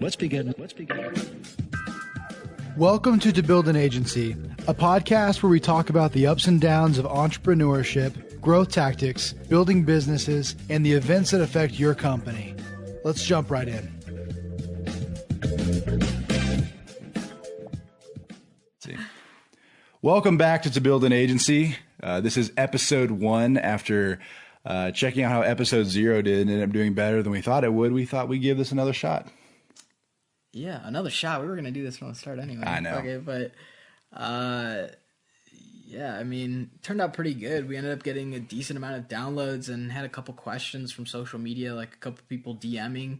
Let's begin. Welcome to Build an Agency, a podcast where we talk about the ups and downs of entrepreneurship, growth tactics, building businesses, and the events that affect your company. Let's jump right in. Welcome back to Build an Agency. This is episode 1 after checking out how episode 0 did and ended up doing better than we thought it would. We thought we'd give this another shot. Yeah, another shot. We were going to do this from the start anyway. I know. Okay, but yeah, I mean, turned out pretty good. We ended up getting a decent amount of downloads and had a couple questions from social media, like a couple people DMing.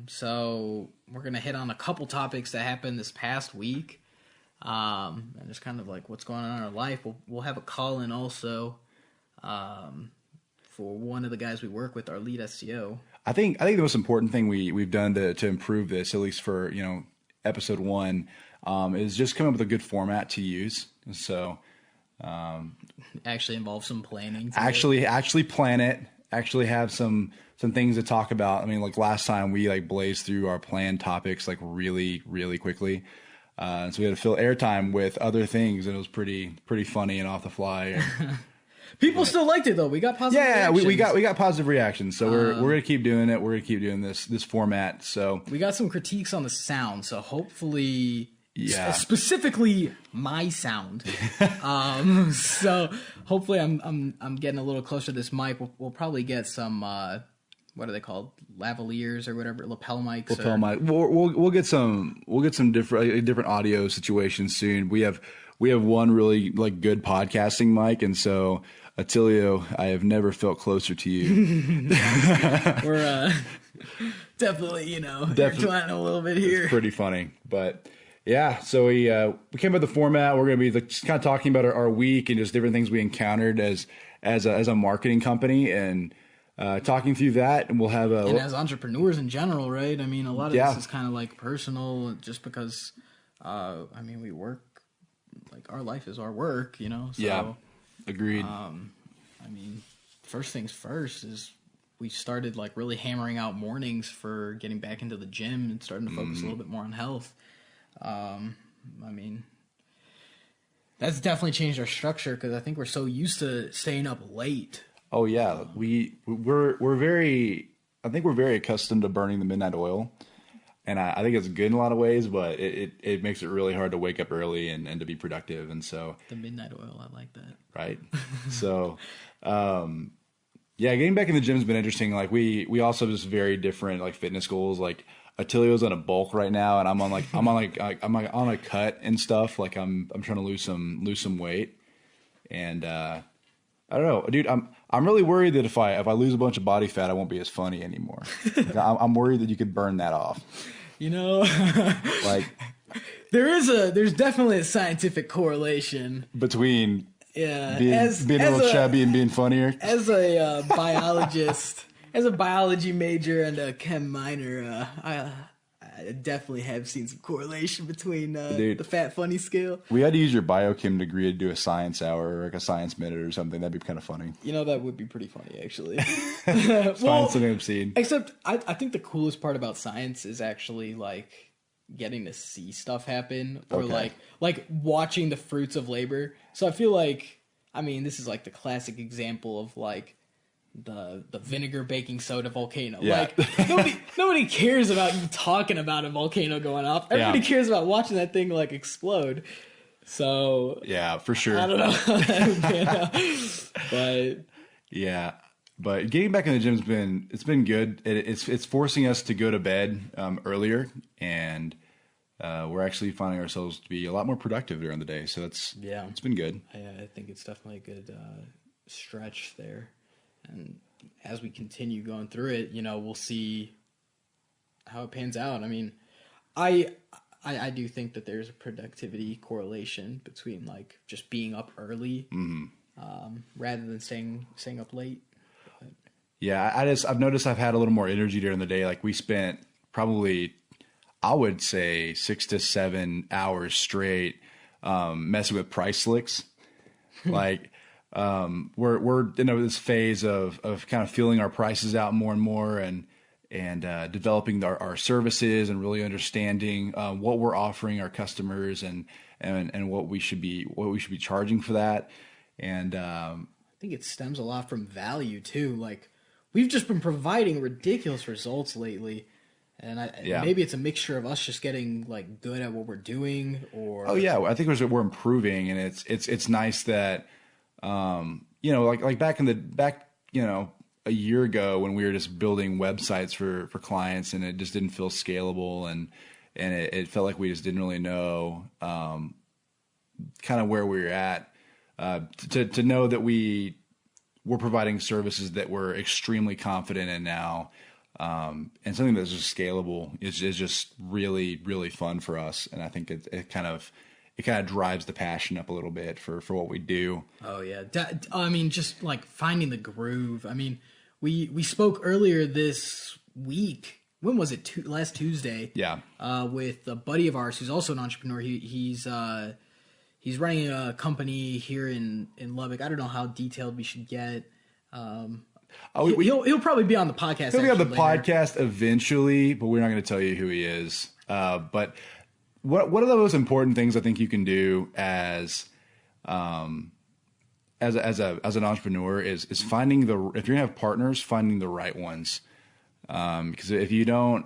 So we're going to hit on a couple topics that happened this past week. And just kind of like what's going on in our life. We'll have a call in also for one of the guys we work with, our lead SEO. I think the most important thing we've done to improve this, at least for episode 1, is just come up with a good format to use. So actually involve some planning. Actually plan it. Actually have some things to talk about. I mean, like last time we blazed through our planned topics really really quickly. So we had to fill airtime with other things, and it was pretty funny and off the fly. People still liked it though. We got positive. Yeah, reactions. we got positive reactions. So we're gonna keep doing it. We're gonna keep doing this format. So we got some critiques on the sound. So hopefully, specifically my sound. So hopefully I'm getting a little closer to this mic. We'll probably get some what are they called? Lavaliers or whatever, lapel mics. Mic. We'll get some different audio situations soon. We have one really good podcasting mic, and so Attilio, I have never felt closer to you. We're definitely intertwining a little bit here. It's pretty funny, but yeah. So we came up with the format. We're going to be just kind of talking about our week and just different things we encountered as a marketing company, and talking through that, and we'll have and as entrepreneurs in general, right? I mean, a lot of this is kind of like personal, just because we work. Like our life is our work, So, yeah, agreed. First things first is we started really hammering out mornings for getting back into the gym and starting to focus a little bit more on health. That's definitely changed our structure because I think we're so used to staying up late. Oh yeah, we're very accustomed to burning the midnight oil. And I think it's good in a lot of ways, but it makes it really hard to wake up early and to be productive. And so the midnight oil, I like that. Right. So, getting back in the gym has been interesting. Like we also have just very different fitness goals. Like Attilio's on a bulk right now, and I'm on a cut and stuff. Like I'm trying to lose some weight, and I don't know, dude. I'm really worried that if I lose a bunch of body fat, I won't be as funny anymore. I'm worried that you could burn that off. There's definitely a scientific correlation between being a little chubby and being funnier. As a biologist, as a biology major and a chem minor, I definitely have seen some correlation between the fat funny scale. We had to use your biochem degree to do a science hour or a science minute or something. That'd be kind of funny. That would be pretty funny, actually. Find something obscene. Except I think the coolest part about science is actually getting to see stuff happen, or like watching the fruits of labor. So I feel this is the classic example of the vinegar baking soda volcano. Yeah. Nobody cares about you talking about a volcano going off. Everybody cares about watching that thing explode. So yeah, for sure. I don't know how that would pan out. But yeah, but getting back in the gym's been good. It's forcing us to go to bed earlier, and we're actually finding ourselves to be a lot more productive during the day. So it's been good. I think it's definitely a good stretch there. And as we continue going through it, we'll see how it pans out. I mean, I do think that there's a productivity correlation between just being up early rather than staying up late. But, yeah, I've noticed I've had a little more energy during the day. We spent probably, I would say, 6 to 7 hours straight messing with price slicks. We're in this phase of kind of feeling our prices out more and more, and developing our services and really understanding what we're offering our customers and what we should be charging for that. And I think it stems a lot from value too. Like we've just been providing ridiculous results lately. And maybe it's a mixture of us just getting like good at what we're doing, or I think we're improving, and it's nice that like back a year ago when we were just building websites for clients, and it just didn't feel scalable, and it felt like we just didn't really know kind of where we were at. To know that we're providing services that we're extremely confident in now. And something that's just scalable is just really, really fun for us. And I think it kind of drives the passion up a little bit for what we do. Oh yeah. I mean, just like finding the groove. I mean, we spoke earlier this week. When was it? Last Tuesday. Yeah. With a buddy of ours who's also an entrepreneur. He's running a company here in Lubbock. I don't know how detailed we should get. He'll probably be on the podcast. He'll be on the podcast eventually, but we're not going to tell you who he is. But what are the most important things I think you can do as an entrepreneur is finding if you're gonna have partners, finding the right ones. Because if you don't,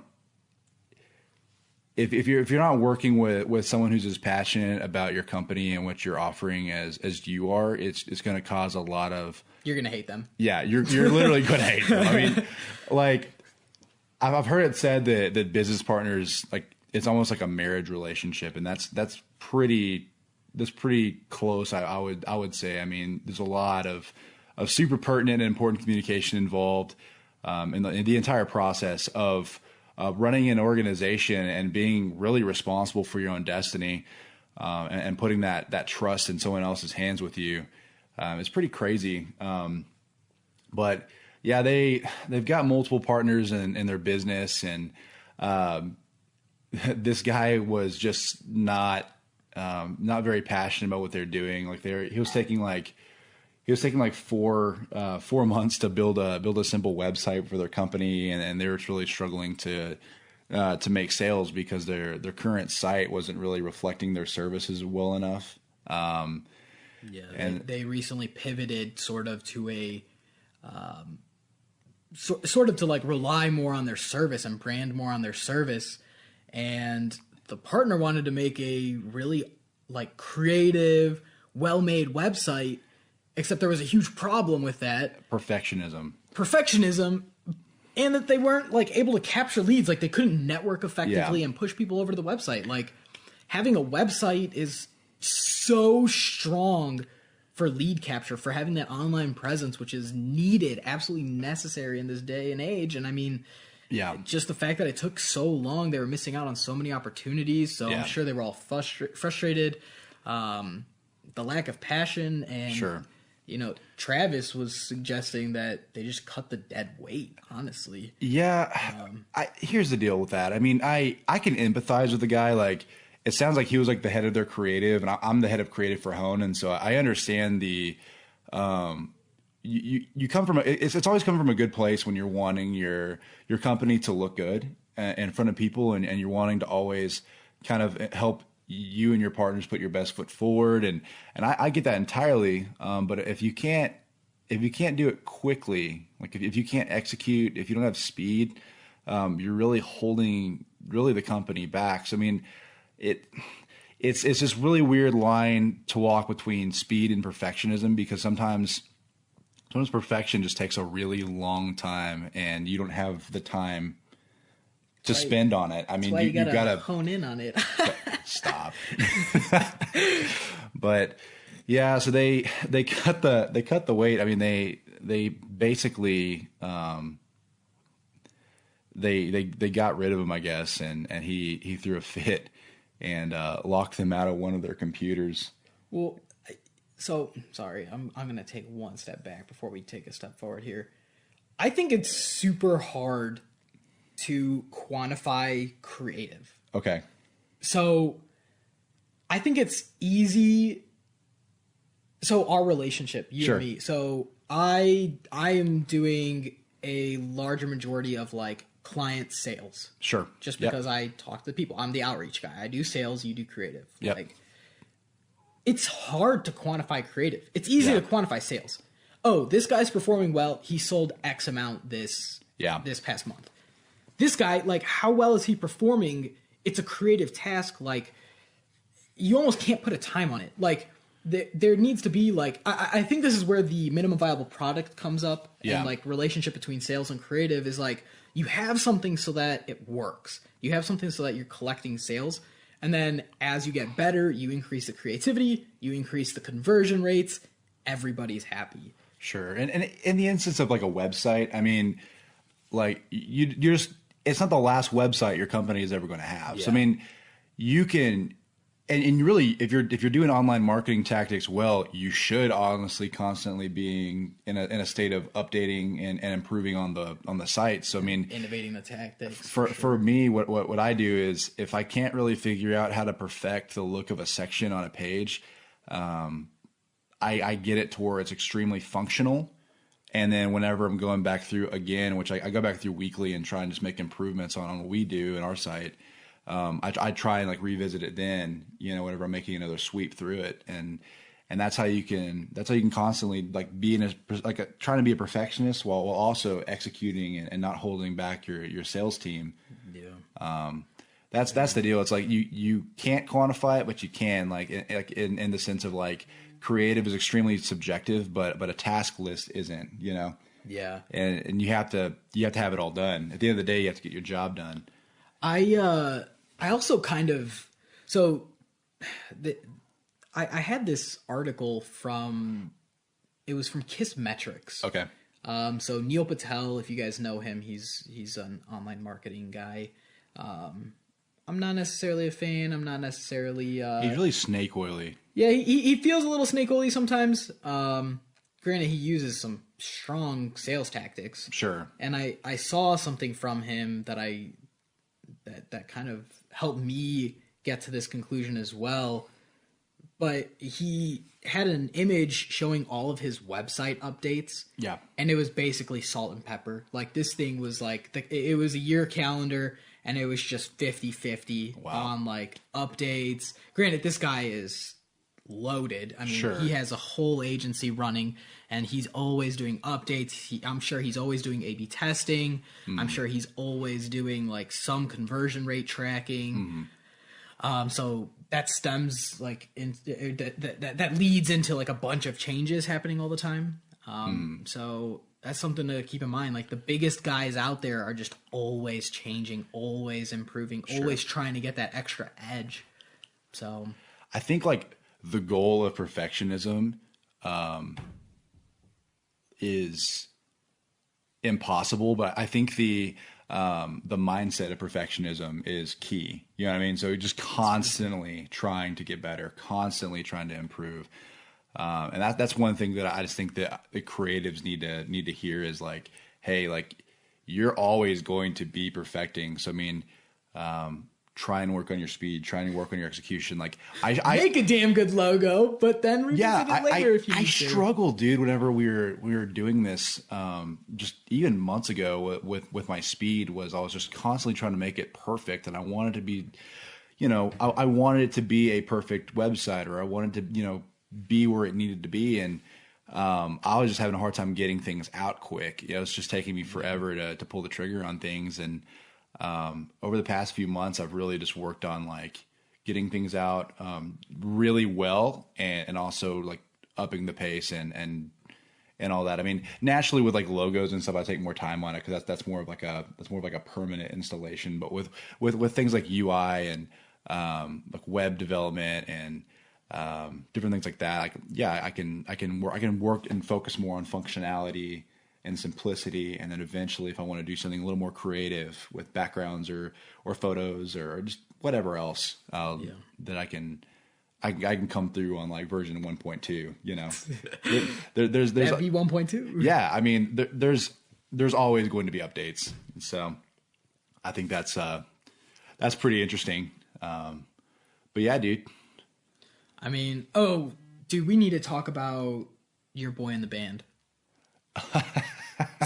if you're not working with someone who's as passionate about your company and what you're offering as you are, it's going to cause a lot of. You're going to hate them. Yeah, you're literally going to hate them. I mean, like I've heard it said that business partners, like it's almost like a marriage relationship, and that's pretty close. I would say. I mean, there's a lot of super pertinent and important communication involved in the entire process of running an organization and being really responsible for your own destiny, and putting that trust in someone else's hands with you. It's pretty crazy. But yeah, they've got multiple partners in their business, and this guy was just not very passionate about what they're doing. Like he was taking like 4 months to build a simple website for their company, and they were really struggling to make sales because their current site wasn't really reflecting their services well enough. They recently pivoted sort of to a sort of to like rely more on their service and brand more on their service, and the partner wanted to make a really like creative, well-made website, except there was a huge problem with that. Perfectionism, and that they weren't like able to capture leads. Like they couldn't network effectively and push people over to the website. Like having a website is so strong for lead capture, for having that online presence, which is needed, absolutely necessary in this day and age. And I mean, just the fact that it took so long, they were missing out on so many opportunities. So I'm sure they were all frustrated. The lack of passion, and Travis was suggesting that they just cut the dead weight, honestly. Yeah. Here's the deal with that. I mean, I can empathize with the guy. Like, it sounds like he was like the head of their creative, and I'm the head of creative for Hone. And so I understand you come from it's always come from a good place when you're wanting your company to look good in front of people, and you're wanting to always kind of help you and your partners put your best foot forward. And I get that entirely. But if you can't do it quickly, like if you can't execute, if you don't have speed, you're really holding the company back. So, I mean, it's this really weird line to walk between speed and perfectionism, because sometimes perfection just takes a really long time, and you don't have the time to spend on it. I mean, you gotta hone in on it. Stop. But yeah, so they cut the weight. I mean, they basically they got rid of him, I guess, and he threw a fit and locked them out of one of their computers. Well, so sorry, I'm going to take one step back before we take a step forward here. I think it's super hard to quantify creative. Okay. So I think it's easy. So our relationship, you and me. So I am doing a larger majority of like client sales. Sure. Just because I talk to people. I'm the outreach guy. I do sales, you do creative. Yep. Like, it's hard to quantify creative. It's easy to quantify sales. Oh, this guy's performing well. He sold X amount this past month. This guy, like, how well is he performing? It's a creative task. Like, you almost can't put a time on it. Like, there needs to be, like, I think this is where the minimum viable product comes up. And, like, relationship between sales and creative is, like, you have something so that it works. You have something so that you're collecting sales. And then as you get better, you increase the creativity, you increase the conversion rates. Everybody's happy. Sure. And in the instance of like a website, I mean, like you're just, it's not the last website your company is ever going to have. Yeah. So, I mean, you can, and really, if you're doing online marketing tactics well, you should honestly constantly being in a state of updating and improving on the site. So I mean, innovating the tactics. For me, what I do is if I can't really figure out how to perfect the look of a section on a page, I get it to where it's extremely functional. And then whenever I'm going back through again, which I go back through weekly and try and just make improvements on what we do in our site. I try and like revisit it then, whenever I'm making another sweep through it. And that's how you can constantly like be trying to be a perfectionist while also executing and not holding back your sales team. Yeah. That's the deal. It's like you can't quantify it, but you can like in the sense of like creative is extremely subjective, but a task list isn't, Yeah. And you have to have it all done. At the end of the day, you have to get your job done. I also kind of, I had this article it was from Kiss Metrics. Okay. So Neil Patel, if you guys know him, he's an online marketing guy. I'm not necessarily a fan. I'm not necessarily, he's really snake oily. Yeah. He feels a little snake oily sometimes. Granted, he uses some strong sales tactics. Sure. And I saw something from him that that kind of helped me get to this conclusion as well. But he had an image showing all of his website updates. Yeah. And it was basically salt and pepper. Like this thing was like, it was a year calendar and it was just 50-50 on like updates. Granted, this guy is loaded. I mean, he has a whole agency running and he's always doing updates. I'm sure he's always doing A/B testing. I'm sure he's always doing like some conversion rate tracking. So that stems like that leads into like a bunch of changes happening all the time. So that's something to keep in mind. Like the biggest guys out there are just always changing, always improving, always trying to get that extra edge. So I think like the goal of perfectionism is impossible, but I think the mindset of perfectionism is key. You know what I mean? So just constantly trying to get better, constantly trying to improve. And that's one thing that I just think that the creatives need to hear is like, hey, like you're always going to be perfecting. So I mean, try and work on your speed, try and work on your execution. Like I make a damn good logo, but then revisit it later if you need to. I struggled, dude, whenever we were doing this, just even months ago with my speed I was just constantly trying to make it perfect. And I wanted to be, I wanted it to be a perfect website, or I wanted to, be where it needed to be. And, I was just having a hard time getting things out quick. It's just taking me forever to pull the trigger on things. And, over the past few months, I've really just worked on like getting things out really well, and also like upping the pace and all that. I mean, naturally with like logos and stuff, I take more time on it because that's more of like a permanent installation. But with things like UI and like web development and different things like that, I can work and focus more on functionality and simplicity, and then eventually if I want to do something a little more creative with backgrounds or photos or just whatever else that I can come through on like version 1.2, there's that'd be 1.2. Yeah, I mean there's always going to be updates, so I think that's pretty interesting. But yeah, dude, I mean, dude, we need to talk about your boy in the band.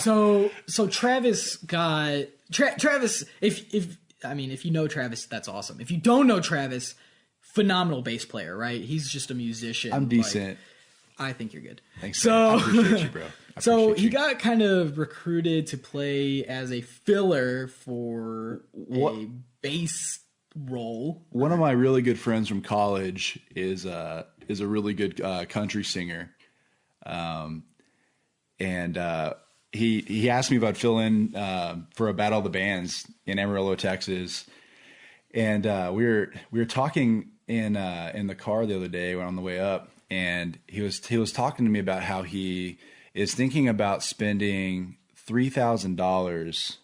So Travis got Travis, if you know Travis, that's awesome. If you don't know Travis, phenomenal bass player, right? He's just a musician. I'm decent. I think you're good. Thanks. So, I appreciate you, bro. So he got kind of recruited to play as a filler for a bass role. One of my really good friends from college is a really good country singer, and he asked me if I'd fill in for a Battle of the Bands in Amarillo, Texas, and we were talking in the car the other day when on the way up. And he was talking to me about how he is thinking about spending $3,000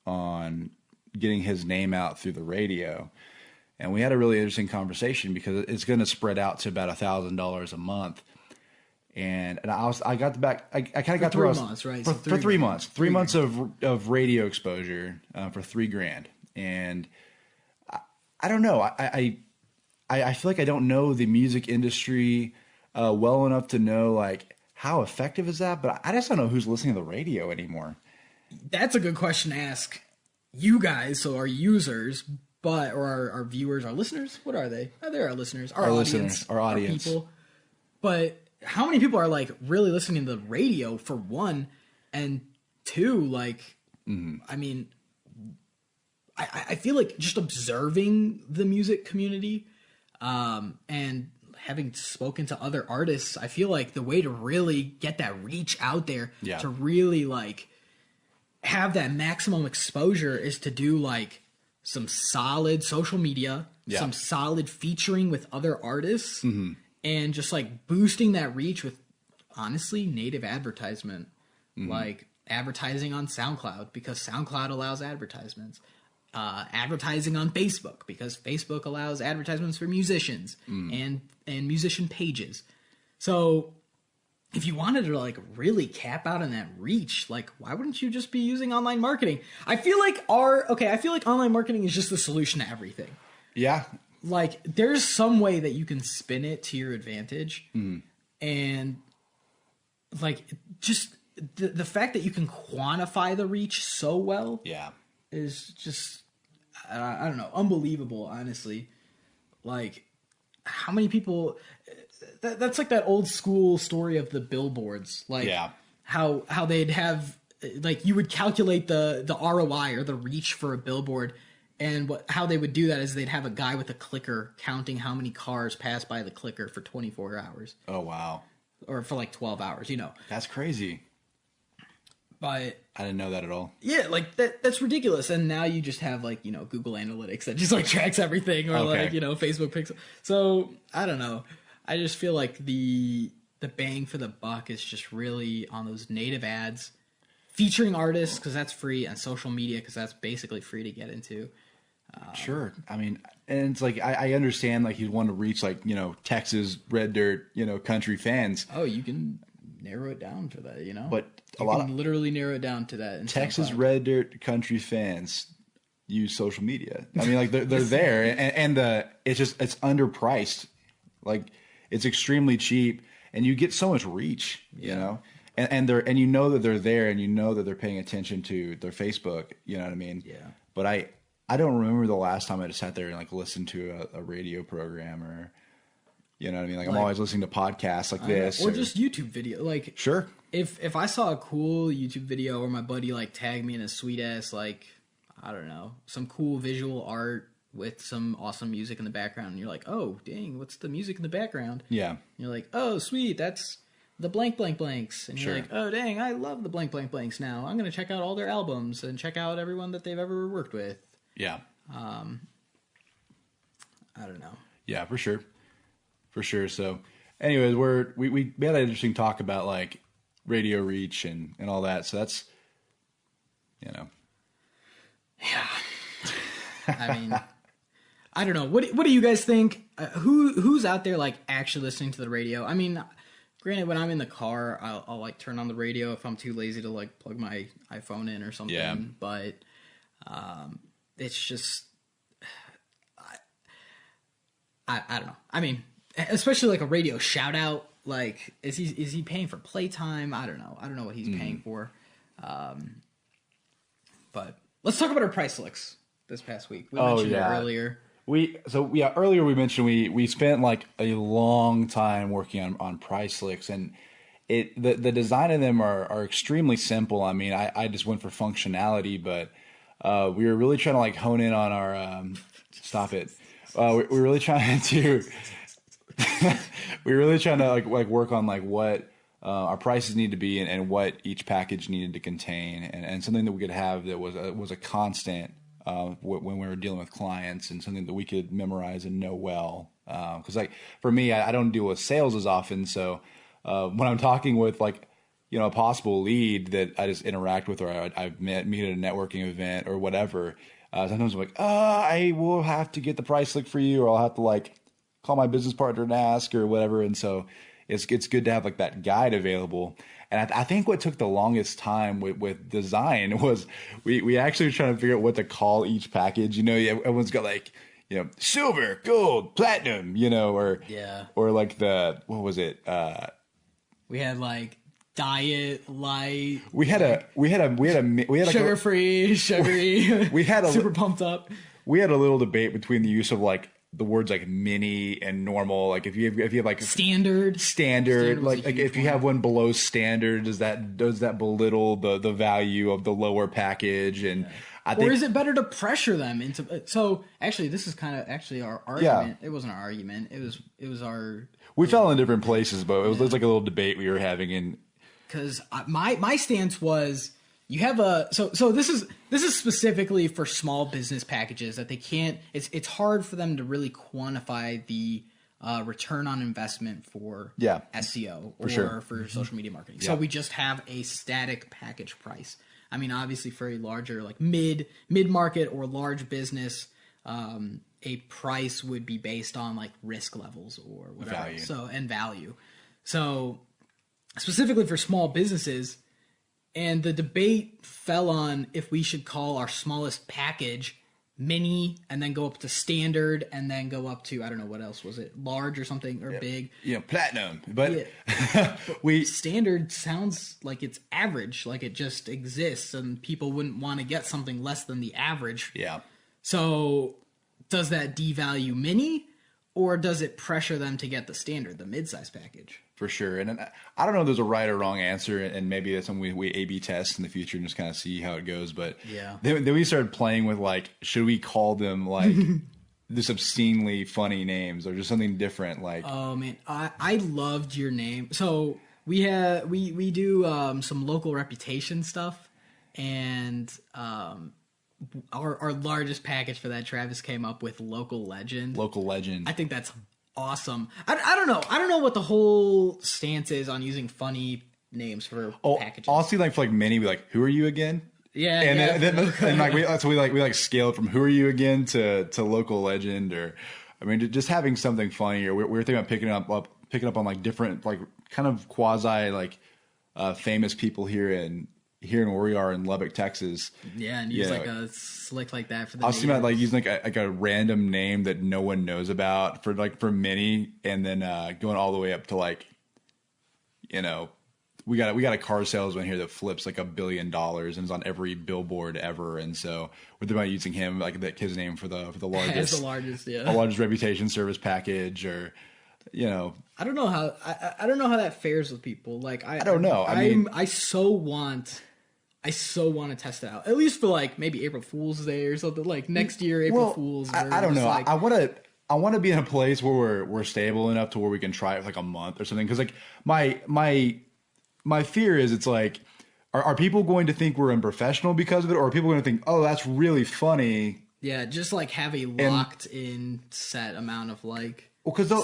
on getting his name out through the radio. And we had a really interesting conversation because it's going to spread out to about $1,000 a month. And I got back. I kind of got to 3 months, right? For 3 months, 3 months of radio exposure for $3,000. And I don't know. I feel like I don't know the music industry well enough to know like how effective is that, but I just don't know who's listening to the radio anymore. That's a good question to ask you guys, so our users, or our viewers, our listeners. What are they? Oh, they're our listeners, our audience, our audience. Our people. But how many people are like really listening to the radio for one, and two, like, I mean, I feel like just observing the music community, and having spoken to other artists, I feel like the way to really get that reach out there, to really like have that maximum exposure, is to do like some solid social media, some solid featuring with other artists, and just like boosting that reach with honestly native advertisement, like advertising on SoundCloud, because SoundCloud allows advertisements. Advertising on Facebook, because Facebook allows advertisements for musicians and musician pages. So if you wanted to like really cap out on that reach, like why wouldn't you just be using online marketing? I feel like online marketing is just the solution to everything. Yeah. Like there's some way that you can spin it to your advantage, and like just the fact that you can quantify the reach so well is just, I don't know, unbelievable, honestly. Like, how many people... That's like that old school story of the billboards. Like, how they'd have... Like, you would calculate the ROI or the reach for a billboard, and how they would do that is they'd have a guy with a clicker counting how many cars pass by the clicker for 24 hours. Oh, wow. Or for like 12 hours, you know. That's crazy. But I didn't know that at all. Yeah, like that's ridiculous. And now you just have like, you know, Google Analytics that just like tracks everything, or like, you know, Facebook Pixel. So I don't know. I just feel like the bang for the buck is just really on those native ads featuring artists, because that's free, and social media, because that's basically free to get into. Sure. I mean, and it's like, I understand like you'd want to reach like, you know, Texas red dirt, you know, country fans. Oh, you can narrow it down for that, you know? But you can literally narrow it down to that. Texas red dirt country fans use social media. I mean, like they're there, and it's underpriced. Like it's extremely cheap, and you get so much reach, you know? And you know that they're there, and you know that they're paying attention to their Facebook, you know what I mean? Yeah. But I don't remember the last time I just sat there and like listened to a radio program, or you know what I mean? Like I'm always listening to podcasts like this. Or just YouTube video. Like, sure. If I saw a cool YouTube video, or my buddy like tagged me in a sweet ass, like, I don't know, some cool visual art with some awesome music in the background, and you're like, oh dang, what's the music in the background? Yeah. And you're like, oh sweet, that's the blank blank blanks. And you're like, oh dang, I love the blank blank blanks now. I'm gonna check out all their albums and check out everyone that they've ever worked with. Yeah. I don't know. Yeah, for sure. For sure. So anyways, we had an interesting talk about like radio reach and all that. So that's, you know. Yeah. I mean, I don't know. What do you guys think? Who's out there like actually listening to the radio? I mean, granted, when I'm in the car, I'll like turn on the radio if I'm too lazy to like plug my iPhone in or something. Yeah. But it's just, I don't know. I mean, especially like a radio shout out. Like, is he paying for playtime? I don't know. I don't know what he's paying for. But Let's talk about our price licks this past week. We mentioned it earlier. Earlier we mentioned we spent like a long time working on price licks, and the design of them are extremely simple. I mean, I just went for functionality, but we were really trying to like hone in on our stop it. We're really trying to like work on like what our prices need to be and what each package needed to contain, and something that we could have that was a constant when we were dealing with clients, and something that we could memorize and know well. Because like for me, I don't deal with sales as often, so when I'm talking with like a possible lead that I just interact with, or I've meet at a networking event or whatever, sometimes I'm like, I will have to get the price lick for you, or I'll have to like call my business partner and ask or whatever. And so it's good to have like that guide available. And I think what took the longest time with design was we actually were trying to figure out what to call each package. Everyone's got like, silver, gold, platinum, or like what was it? We had like diet, light. We had a sugar free, sugary. We had super pumped up. We had a little debate between the use of like the words like mini and normal. Like if you have like standard, like if you have one below standard, does that belittle the value of the lower package? And I think, or is it better to pressure them into? So actually, this is kind of our argument. It wasn't our argument. It was our. We fell in different places, but it was like a little debate we were having. And because my stance was, you have so this is specifically for small business packages that they can't. It's hard for them to really quantify the return on investment for SEO or for social media marketing. So we just have a static package price. I mean, obviously for a larger like mid market or large business, a price would be based on like risk levels or whatever. Value. And value. So specifically for small businesses. And the debate fell on if we should call our smallest package mini, and then go up to standard, and then go up to, I don't know, what else was it? Large or something, or big? Yeah, platinum. But standard sounds like it's average, like it just exists, and people wouldn't want to get something less than the average. Yeah. So does that devalue mini, or does it pressure them to get the standard, the mid-size package? For sure. And I don't know if there's a right or wrong answer, and maybe that's something we A/B test in the future and just kind of see how it goes. But then we started playing with like, should we call them like this obscenely funny names or just something different? Like, oh man, I loved your name. So we do some local reputation stuff, and our largest package for that, Travis came up with local legend. Local legend. I think that's awesome. I don't know. I don't know what the whole stance is on using funny names for packages. Honestly, like for like mini, we like, who are you again? Yeah. And like we scaled from who are you again to local legend, or I mean just having something funny. Or we were thinking about picking up on like different like kind of quasi like famous people here in where we are in Lubbock, Texas. Yeah, and use like a slick like that for the. I was thinking about like using like a random name that no one knows about for mini, and then going all the way up to like, we got a car salesman here that flips like $1 billion and is on every billboard ever, and so we're thinking about using him like his name for the largest, the largest reputation service package, or. I don't know how that fares with people. Like I don't know. I so want to test it out, at least for like maybe April Fool's Day or something, like next year April Fool's. I don't know. Like, I want to be in a place where we're stable enough to where we can try it for like a month or something. Because like my fear is it's like, are people going to think we're unprofessional because of it, or are people going to think, oh, that's really funny? Yeah, just like have a locked in set amount of like.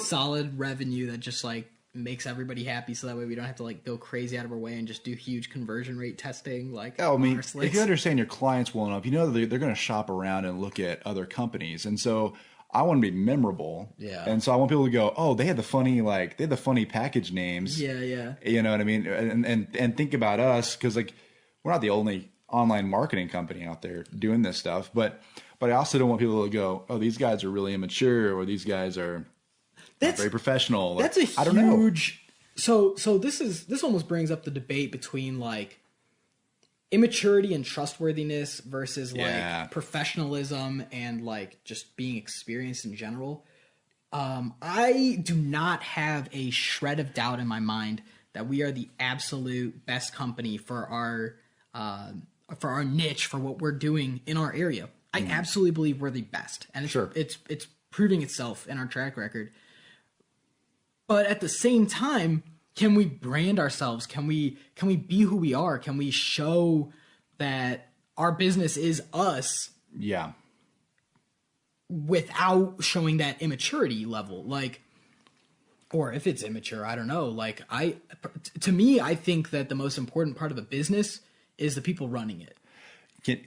Solid revenue that just like makes everybody happy, so that way we don't have to like go crazy out of our way and just do huge conversion rate testing. Like, I mean, if you understand your clients well enough, they're going to shop around and look at other companies, and so I want to be memorable. Yeah, and so I want people to go, oh, they had the funny package names. Yeah. You know what I mean? And think about us, because like we're not the only online marketing company out there doing this stuff, but I also don't want people to go, oh, these guys are really immature, or these guys are. That's very professional. That's a huge. I don't know. So this almost brings up the debate between like immaturity and trustworthiness versus Yeah. like professionalism and like just being experienced in general. I do not have a shred of doubt in my mind that we are the absolute best company for our niche, for what we're doing in our area. I absolutely believe we're the best, and it's proving itself in our track record. But at the same time, can we brand ourselves? Can we be who we are? Can we show that our business is us? Yeah. Without showing that immaturity level, like, or if it's immature, I don't know. Like, to me, I think that the most important part of a business is the people running it.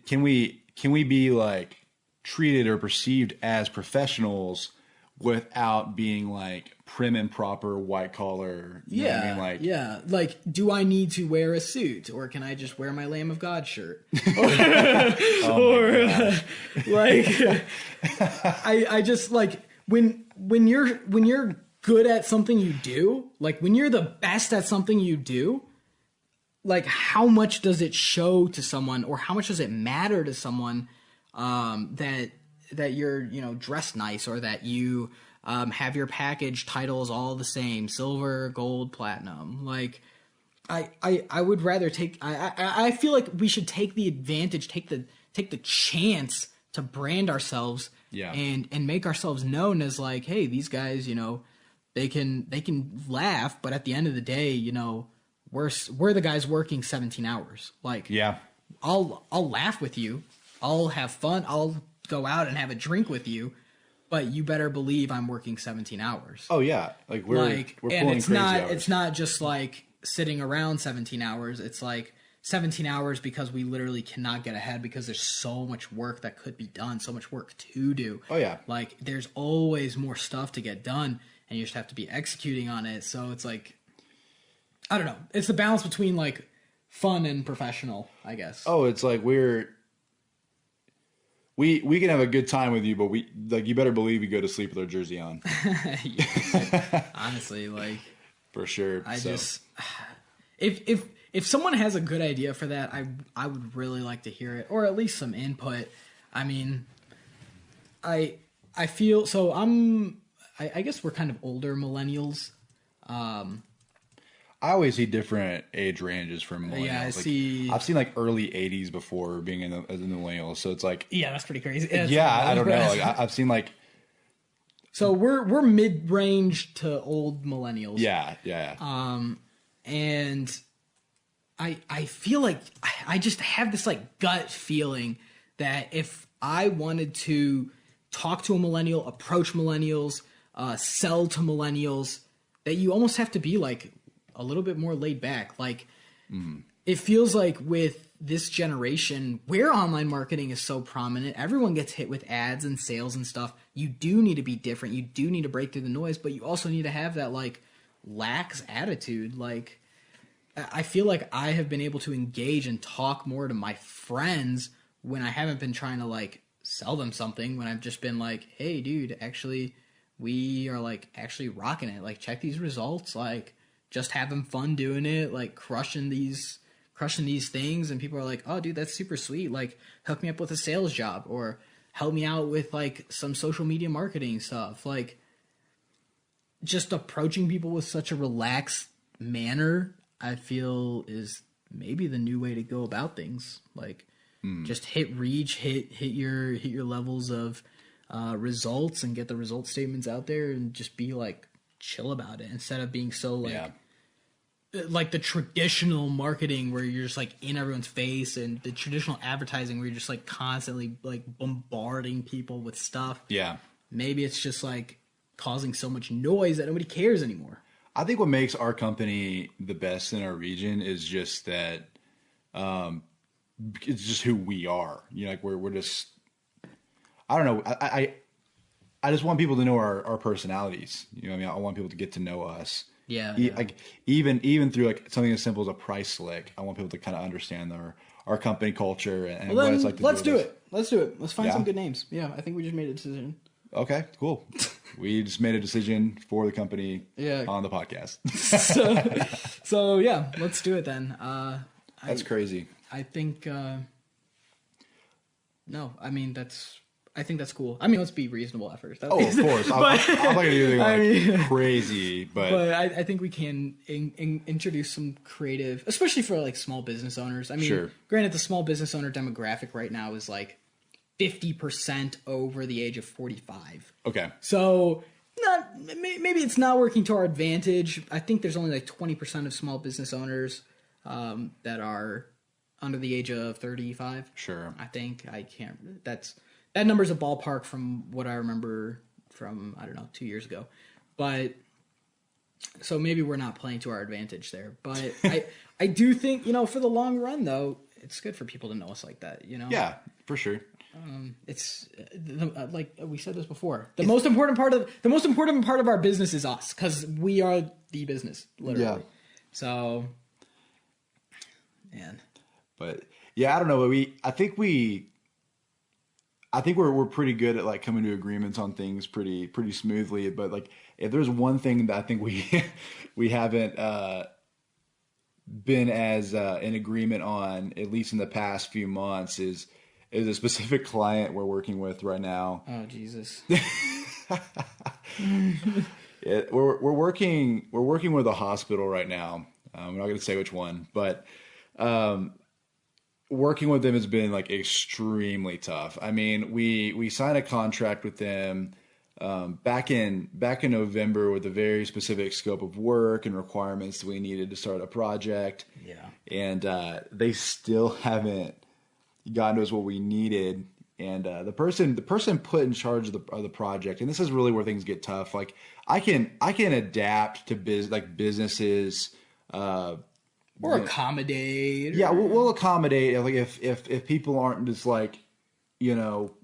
Can we be like treated or perceived as professionals without being like prim and proper, white collar? You know what I mean? Like, yeah. Like, do I need to wear a suit, or can I just wear my Lamb of God shirt? I just like when you're good at something you do, like when you're the best at something you do, like how much does it show to someone, or how much does it matter to someone that you're, you know, dressed nice, or that you have your package titles all the same, silver, gold, platinum. Like I would rather I feel like we should take the advantage, take the chance to brand ourselves, and make ourselves known as like, hey, these guys, you know, they can laugh, but at the end of the day, you know, we're the guys working 17 hours. Like, I'll laugh with you, I'll have fun, I'll go out and have a drink with you, but you better believe I'm working 17 hours. Oh yeah, like we're and pulling it's crazy not hours. It's not just like sitting around 17 hours. It's like 17 hours because we literally cannot get ahead because there's so much work that could be done, so much work to do. Oh yeah, like there's always more stuff to get done, and you just have to be executing on it. So it's like, I don't know. It's the balance between like fun and professional, I guess. Oh, it's like we can have a good time with you, but we like, you better believe we go to sleep with our jersey on. Honestly, like for sure. Just if someone has a good idea for that, I would really like to hear it, or at least some input. I mean, I feel so. I guess we're kind of older millennials. I always see different age ranges for millennials. Yeah, I've seen like early 80s before being in the millennials, so it's like, yeah, that's pretty crazy. I don't know. Like I've seen like, so we're mid range to old millennials. Yeah. And I feel like I just have this like gut feeling that if I wanted to talk to a millennial, approach millennials, sell to millennials, that you almost have to be like a little bit more laid back. Like it feels like with this generation where online marketing is so prominent, everyone gets hit with ads and sales and stuff. You do need to be different. You do need to break through the noise, but you also need to have that like lax attitude. Like I feel like I have been able to engage and talk more to my friends when I haven't been trying to like sell them something, when I've just been like, hey dude, actually we are like actually rocking it. Like check these results, like just having fun doing it, like crushing these things. And people are like, oh dude, that's super sweet. Like hook me up with a sales job, or help me out with like some social media marketing stuff. Like just approaching people with such a relaxed manner, I feel is maybe the new way to go about things. Like just hit your levels of results and get the result statements out there, and just be like chill about it, instead of being so like the traditional marketing where you're just like in everyone's face, and the traditional advertising where you're just like constantly like bombarding people with stuff. Yeah. Maybe it's just like causing so much noise that nobody cares anymore. I think what makes our company the best in our region is just that it's just who we are. You know, like we're just, I don't know. I just want people to know our personalities. You know what I mean? I want people to get to know us. Yeah. Like even through like something as simple as a price slick, I want people to kind of understand our company culture and what it's like to let's do it. Let's do it. Let's find some good names. Yeah, I think we just made a decision. Okay, cool. We just made a decision for the company on the podcast. so yeah, let's do it then. That's crazy. I think no. I mean, I think that's cool. I mean, let's be reasonable at first. Of course. I'm not going to do anything crazy, but I think we can introduce some creative, especially for like small business owners. I mean, granted, the small business owner demographic right now is like 50% over the age of 45. Okay. So maybe it's not working to our advantage. I think there's only like 20% of small business owners that are under the age of 35. Sure. I think that number's a ballpark from what I remember from, I don't know, 2 years ago. But so maybe we're not playing to our advantage there. But I do think, for the long run though, it's good for people to know us like that, Yeah, for sure. It's like we said this before. The most important part of our business is us, because we are the business, literally. Yeah. So, man. But yeah, I don't know. I think we're pretty good at like coming to agreements on things pretty smoothly. But like, if there's one thing that I think we haven't been as in agreement on, at least in the past few months, is a specific client we're working with right now. Oh Jesus! We're working with a hospital right now. I'm not going to say which one, but working with them has been like extremely tough. I mean, we signed a contract with them back in November with a very specific scope of work and requirements that we needed to start a project. Yeah, and they still haven't gotten us what we needed. And the person put in charge of the project, and this is really where things get tough. Like I can adapt to businesses. Or accommodate. Yeah, we'll accommodate. Like if people aren't just like,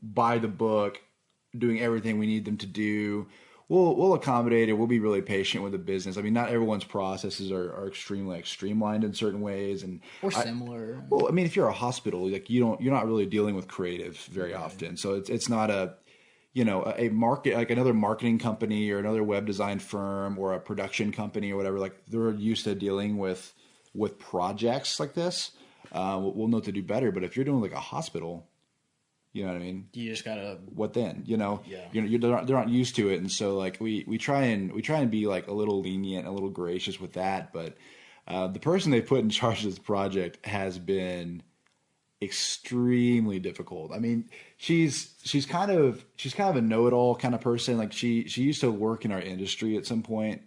by the book, doing everything we need them to do, we'll accommodate it. We'll be really patient with the business. I mean, not everyone's processes are extremely like streamlined in certain ways, or similar. Well, I mean, if you're a hospital, like you're not really dealing with creative very often, so it's not a market, like another marketing company or another web design firm or a production company or whatever. Like they're used to dealing with projects like this. We'll know what to do better. But if you're doing like a hospital, you know what I mean? You just gotta. What then? Yeah. They're not used to it, and so like we try and be like a little lenient, a little gracious with that. But the person they put in charge of this project has been extremely difficult. I mean, she's kind of a know-it-all kind of person. Like she used to work in our industry at some point.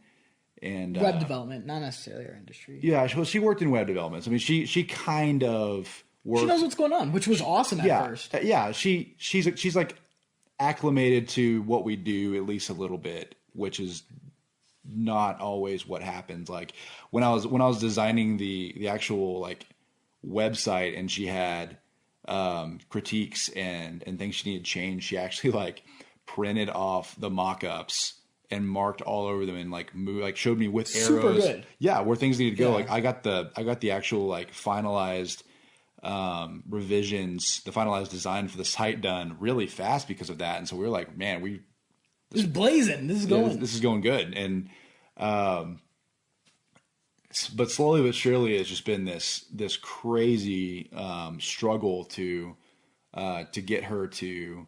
And web development, not necessarily our industry. Yeah, she worked in web development. So, I mean, she kind of worked. She knows what's going on, which was awesome at first. Yeah, she's like acclimated to what we do at least a little bit, which is not always what happens. Like when I was designing the actual like website, and she had critiques and things she needed changed, she actually like printed off the mock-ups and marked all over them and showed me with arrows. Super good. Yeah, where things needed to go. Yeah. Like I got the actual like finalized revisions, the finalized design for the site done really fast because of that. And so we were like, man, this is blazing. This is going. Yeah, this is going good. And but slowly but surely it's just been this crazy struggle to get her to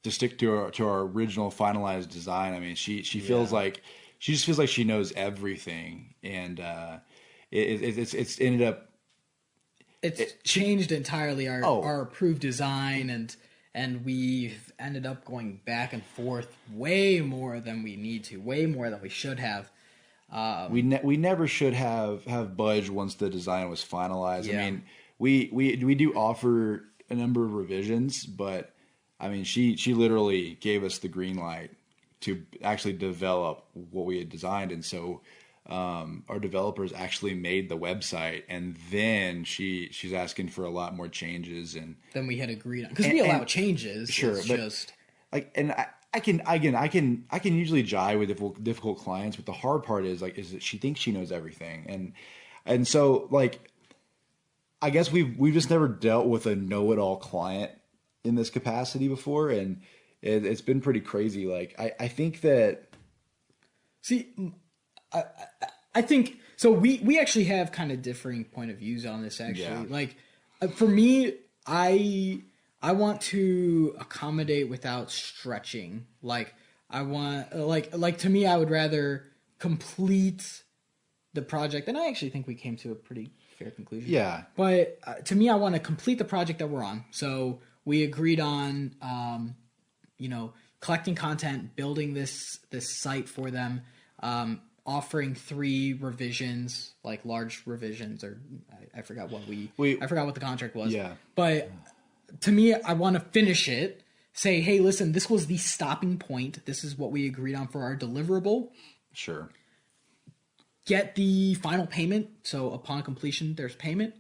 stick to our original finalized design. I mean, she feels like she just feels like she knows everything, and it's ended up changed entirely our approved design, and we've ended up going back and forth way more than we need to, way more than we should have. We never should have budged once the design was finalized. Yeah. I mean, we do offer a number of revisions, but I mean, she literally gave us the green light to actually develop what we had designed. And so our developers actually made the website, and then she's asking for a lot more changes and than we had agreed on, because we allow changes. Sure, it's but just like, and I can usually jive with difficult clients, but the hard part is that she thinks she knows everything, and so like I guess we've just never dealt with a know-it-all client in this capacity before, and it's been pretty crazy. Like I think that I think So we actually have kind of differing point of views on this. Actually, Yeah. like for me, I want to accommodate without stretching. Like I want like to me, I would rather complete the project, and I actually think we came to a pretty fair conclusion. Yeah. But to me, I want to complete the project that we're on. So we agreed on, collecting content, building this site for them, offering 3 revisions, like large revisions, or I forgot what I forgot what the contract was. Yeah. But to me, I want to finish it. Say, hey, listen, this was the stopping point. This is what we agreed on for our deliverable. Sure. Get the final payment. So upon completion, there's payment.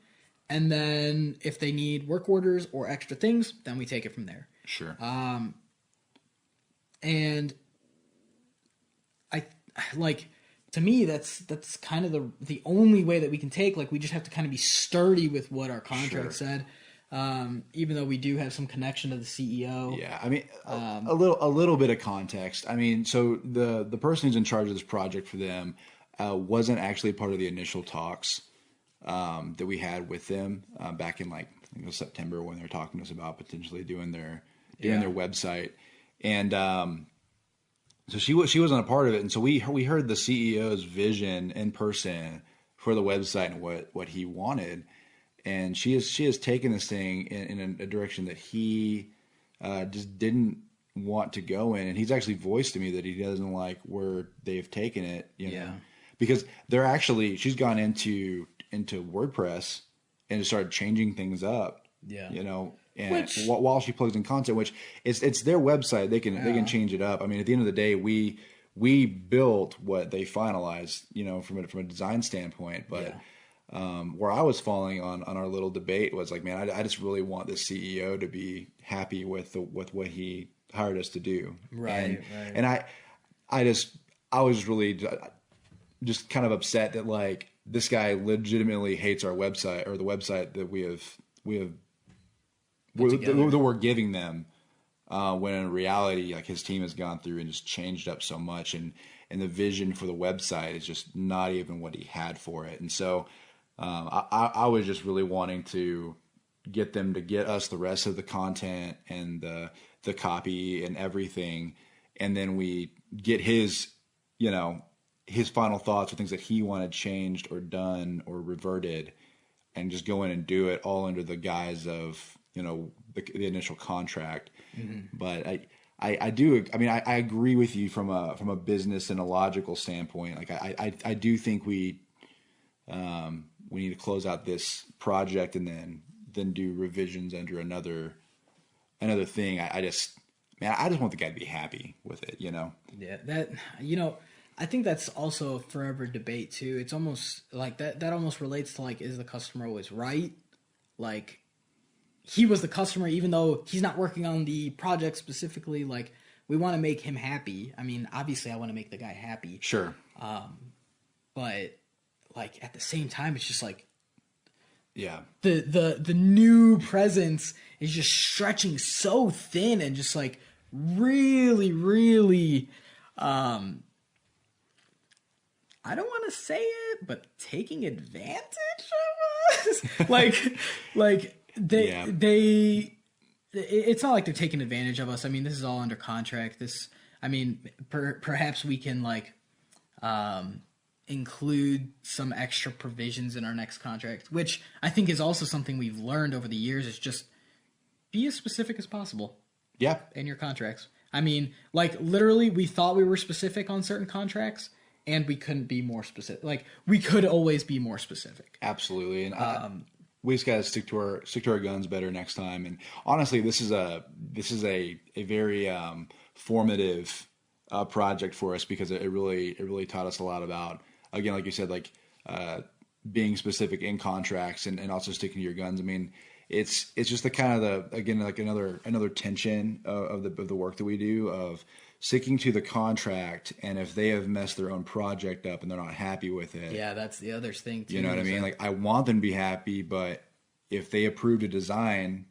And then if they need work orders or extra things, then we take it from there. Sure. And I like, to me, that's kind of the only way that we can take. Like, we just have to kind of be sturdy with what our contract said. Even though we do have some connection to the CEO. Yeah, I mean, a little bit of context. I mean, so the person who's in charge of this project for them wasn't actually part of the initial talks that we had with them back in, like, I think it was September, when they were talking to us about potentially doing their website, and so she wasn't a part of it, and so we heard the CEO's vision in person for the website and what he wanted. And she has taken this thing in a direction that he just didn't want to go in. And he's actually voiced to me that he doesn't like where they've taken it, you know, because she's gone into WordPress and started changing things up, you know, and while she plugs in content, which it's their website, they can change it up. I mean, at the end of the day, we built what they finalized, you know, from a design standpoint, but. Where I was falling on our little debate was like, man, I just really want this CEO to be happy with what he hired us to do. Right. And I was really just kind of upset that, like, this guy legitimately hates our website, or the website that that we're giving them. When in reality, like, his team has gone through and just changed up so much, and the vision for the website is just not even what he had for it. And so, I was just really wanting to get them to get us the rest of the content and the copy and everything, and then we get his final thoughts or things that he wanted changed or done or reverted, and just go in and do it all under the guise of, you know, the initial contract. Mm-hmm. But I do. I mean, I agree with you from a business and a logical standpoint. Like, I do think we need to close out this project and then do revisions under another thing. I just want the guy to be happy with it, you know? Yeah, that, you know, I think that's also a forever debate too. It's almost like that almost relates to, like, is the customer always right? Like, he was the customer, even though he's not working on the project specifically. Like, we want to make him happy. I mean, obviously I want to make the guy happy. Sure. But, like, at the same time, it's just like, yeah, the new presence is just stretching so thin and just, like, really, really, I don't want to say it, but taking advantage of us. It's not like they're taking advantage of us. I mean, this is all under contract. Perhaps we can, like, include some extra provisions in our next contract, which I think is also something we've learned over the years, is just be as specific as possible. Yeah. In your contracts. I mean, like, literally, we thought we were specific on certain contracts, and we couldn't be more specific. Like, we could always be more specific. Absolutely. And we just got to stick to our guns better next time. And honestly, this is a very formative project for us, because it really taught us a lot about, again, like you said, like, being specific in contracts and also sticking to your guns. I mean, it's just the kind of another tension of the work that we do, of sticking to the contract, and if they have messed their own project up and they're not happy with it. Yeah, that's the other thing too. You know what I mean? Like, I want them to be happy, but if they approved a design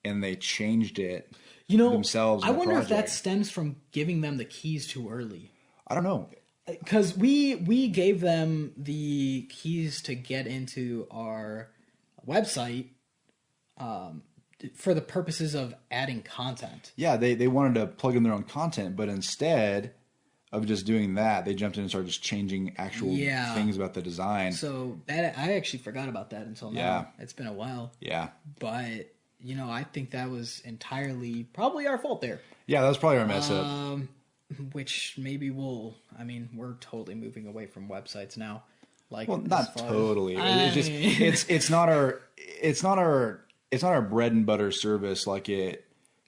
and they changed it, you know, themselves, I wonder if that stems from giving them the keys too early. I don't know. because we gave them the keys to get into our website for the purposes of adding content. Yeah, they wanted to plug in their own content, but instead of just doing that, they jumped in and started just changing actual things about the design. So that I actually forgot about that until now. Yeah. It's been a while. Yeah. But, I think that was entirely probably our fault there. Yeah, that was probably our mess up. Which maybe we're totally moving away from websites now. Like, well, not totally. It's not our bread and butter service like it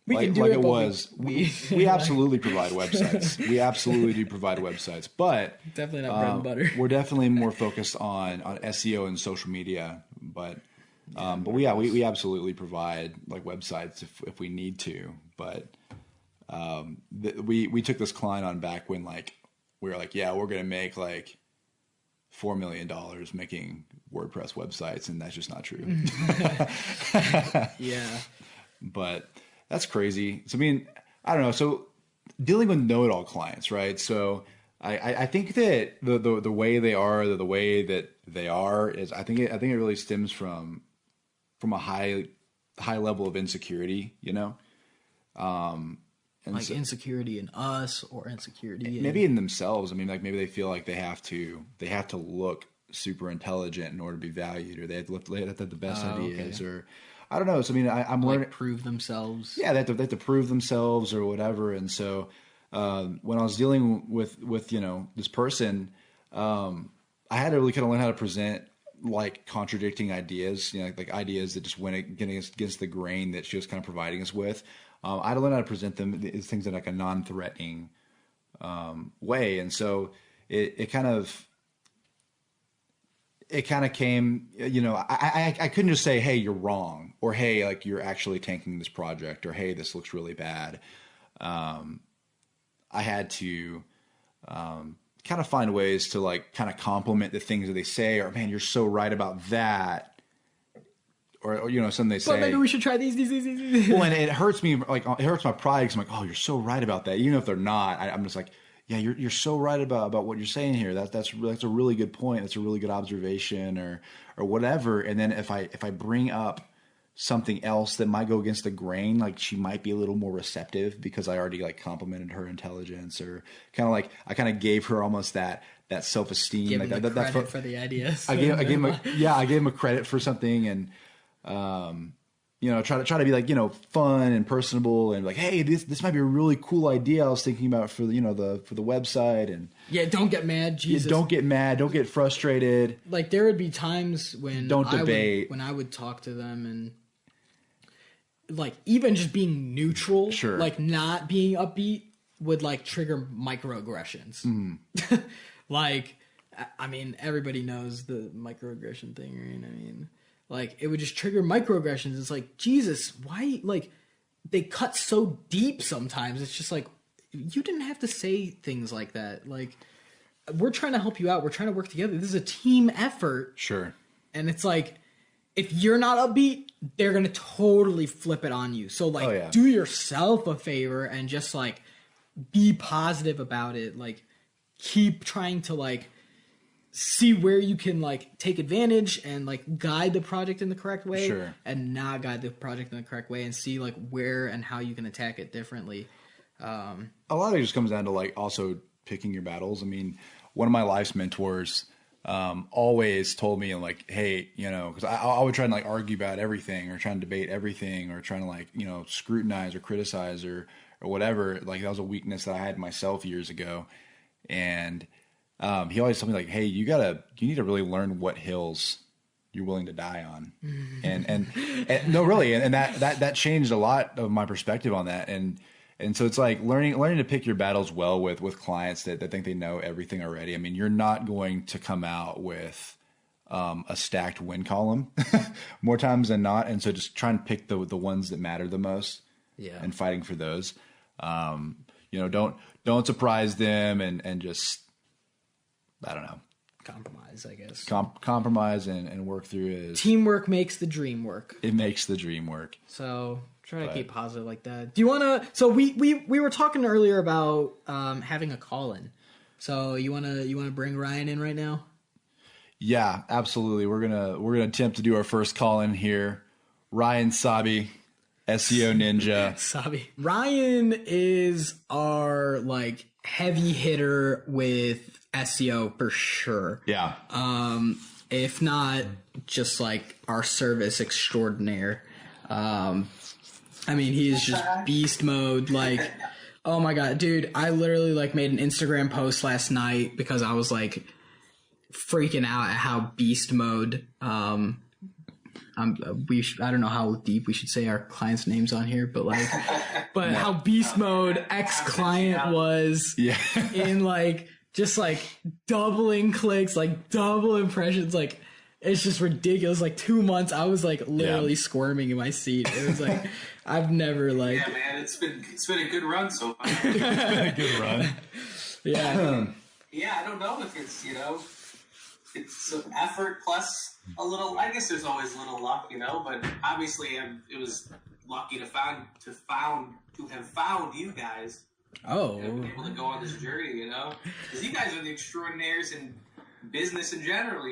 was. We absolutely provide websites. We absolutely do provide websites, but definitely not bread and butter. We're definitely more focused on SEO and social media, but we absolutely provide like websites if we need to. But we took this client on back when like we were like, yeah, we're gonna make like $4 million making WordPress websites, and that's just not true. Yeah, but that's crazy. So I mean, I don't know. So dealing with know-it-all clients, right? So I think that the way they are, the way that they are is I think it really stems from a high level of insecurity, and like insecurity in us or insecurity maybe in themselves. I mean, like maybe they feel like they have to look super intelligent in order to be valued, or they have to have the best ideas, or I don't know. So I mean, I'm learning prove themselves. Yeah, they have to prove themselves or whatever. And so when I was dealing with this person, I had to really kind of learn how to present like contradicting ideas, like ideas that just went against the grain that she was kind of providing us with. I had to learn how to present them as things in like a non-threatening way. And so it kind of came, I couldn't just say, hey, you're wrong, or hey, like you're actually tanking this project, or hey, this looks really bad. I had to kind of find ways to like kind of compliment the things that they say, or man, you're so right about that. Or something they say. But maybe we should try these. Well, and it hurts me, like it hurts my pride because I'm like, oh, you're so right about that. Even if they're not, I'm just like, yeah, you're so right about what you're saying here. That's a really good point. That's a really good observation, or whatever. And then if I bring up something else that might go against the grain, like she might be a little more receptive because I already like complimented her intelligence, or kind of like I kind of gave her almost that self-esteem. Give like him the credit for the ideas. I gave him a credit for something, and try to be like, fun and personable, and like, hey, this might be a really cool idea I was thinking about for for the website. And yeah, don't get mad, Jesus. Yeah, don't get mad, don't get frustrated. Like there would be times when don't debate. When I would talk to them, and like even just being neutral, sure, like not being upbeat would like trigger microaggressions. Mm. Like, I mean, everybody knows the microaggression thing, right? I mean, like, it would just trigger microaggressions. It's like, Jesus, why? Like, they cut so deep sometimes. It's just like, you didn't have to say things like that. Like, we're trying to help you out. We're trying to work together. This is a team effort. Sure. And it's like, if you're not upbeat, they're going to totally flip it on you. So, like, do yourself a favor and just, like, be positive about it. Like, keep trying to, like, see where you can like take advantage and like guide the project in the correct way, sure, and not guide the project in the correct way, and see like where and how you can attack it differently. A lot of it just comes down to like also picking your battles. I mean, one of my life's mentors always told me like, hey, because I would try and like argue about everything, or try and debate everything, or trying to like scrutinize or criticize or whatever. Like that was a weakness that I had myself years ago, and he always told me like, hey, you need to really learn what hills you're willing to die on. and no, really. And that changed a lot of my perspective on that. And so it's like learning to pick your battles well with clients that think they know everything already. I mean, you're not going to come out with a stacked win column more times than not. And so just try and pick the ones that matter the most, and fighting for those. Don't surprise them, and just, I don't know. Compromise, I guess. Compromise and work through it. Teamwork makes the dream work. It makes the dream work. So try to keep positive like that. Do you want to? So we were talking earlier about having a call-in. So you wanna bring Ryan in right now? Yeah, absolutely. We're gonna attempt to do our first call in here. Ryan Sobbe, SEO Ninja. Sobbe. Ryan is our like heavy hitter with SEO for sure. Yeah. If not just like our service extraordinaire. I mean, he is just beast mode. Like, oh my God, dude, I literally like made an Instagram post last night because I was like freaking out at how beast mode, I don't know how deep we should say our clients' names on here, but like, but how beast mode X client was in like, just like doubling clicks, like double impressions, like it's just ridiculous. Like 2 months, I was like literally squirming in my seat. It was like I've never like. Yeah, man, it's been a good run so far. It's been a good run. Yeah. Yeah, I don't know if it's it's some effort plus a little. I guess there's always a little luck, but obviously it was lucky to have found you guys. Oh, And be able to go on this journey, because you guys are the extraordinaires in business in general,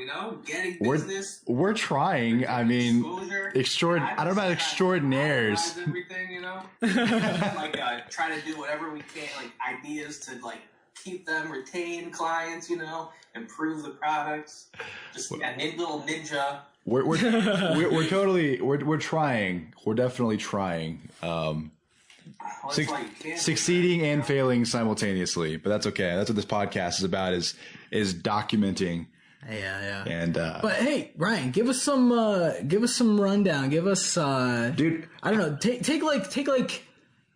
getting business. We're trying. I mean, I don't know about extraordinaires. Everything, like trying to do whatever we can, like ideas to like keep them, retain clients, improve the products. Just a little ninja. We're totally we're trying. We're definitely trying. Succeeding and failing simultaneously, but that's okay. That's what this podcast is about: is documenting. Yeah. And but hey, Ryan, give us some rundown. Give us, dude. I don't know. Take like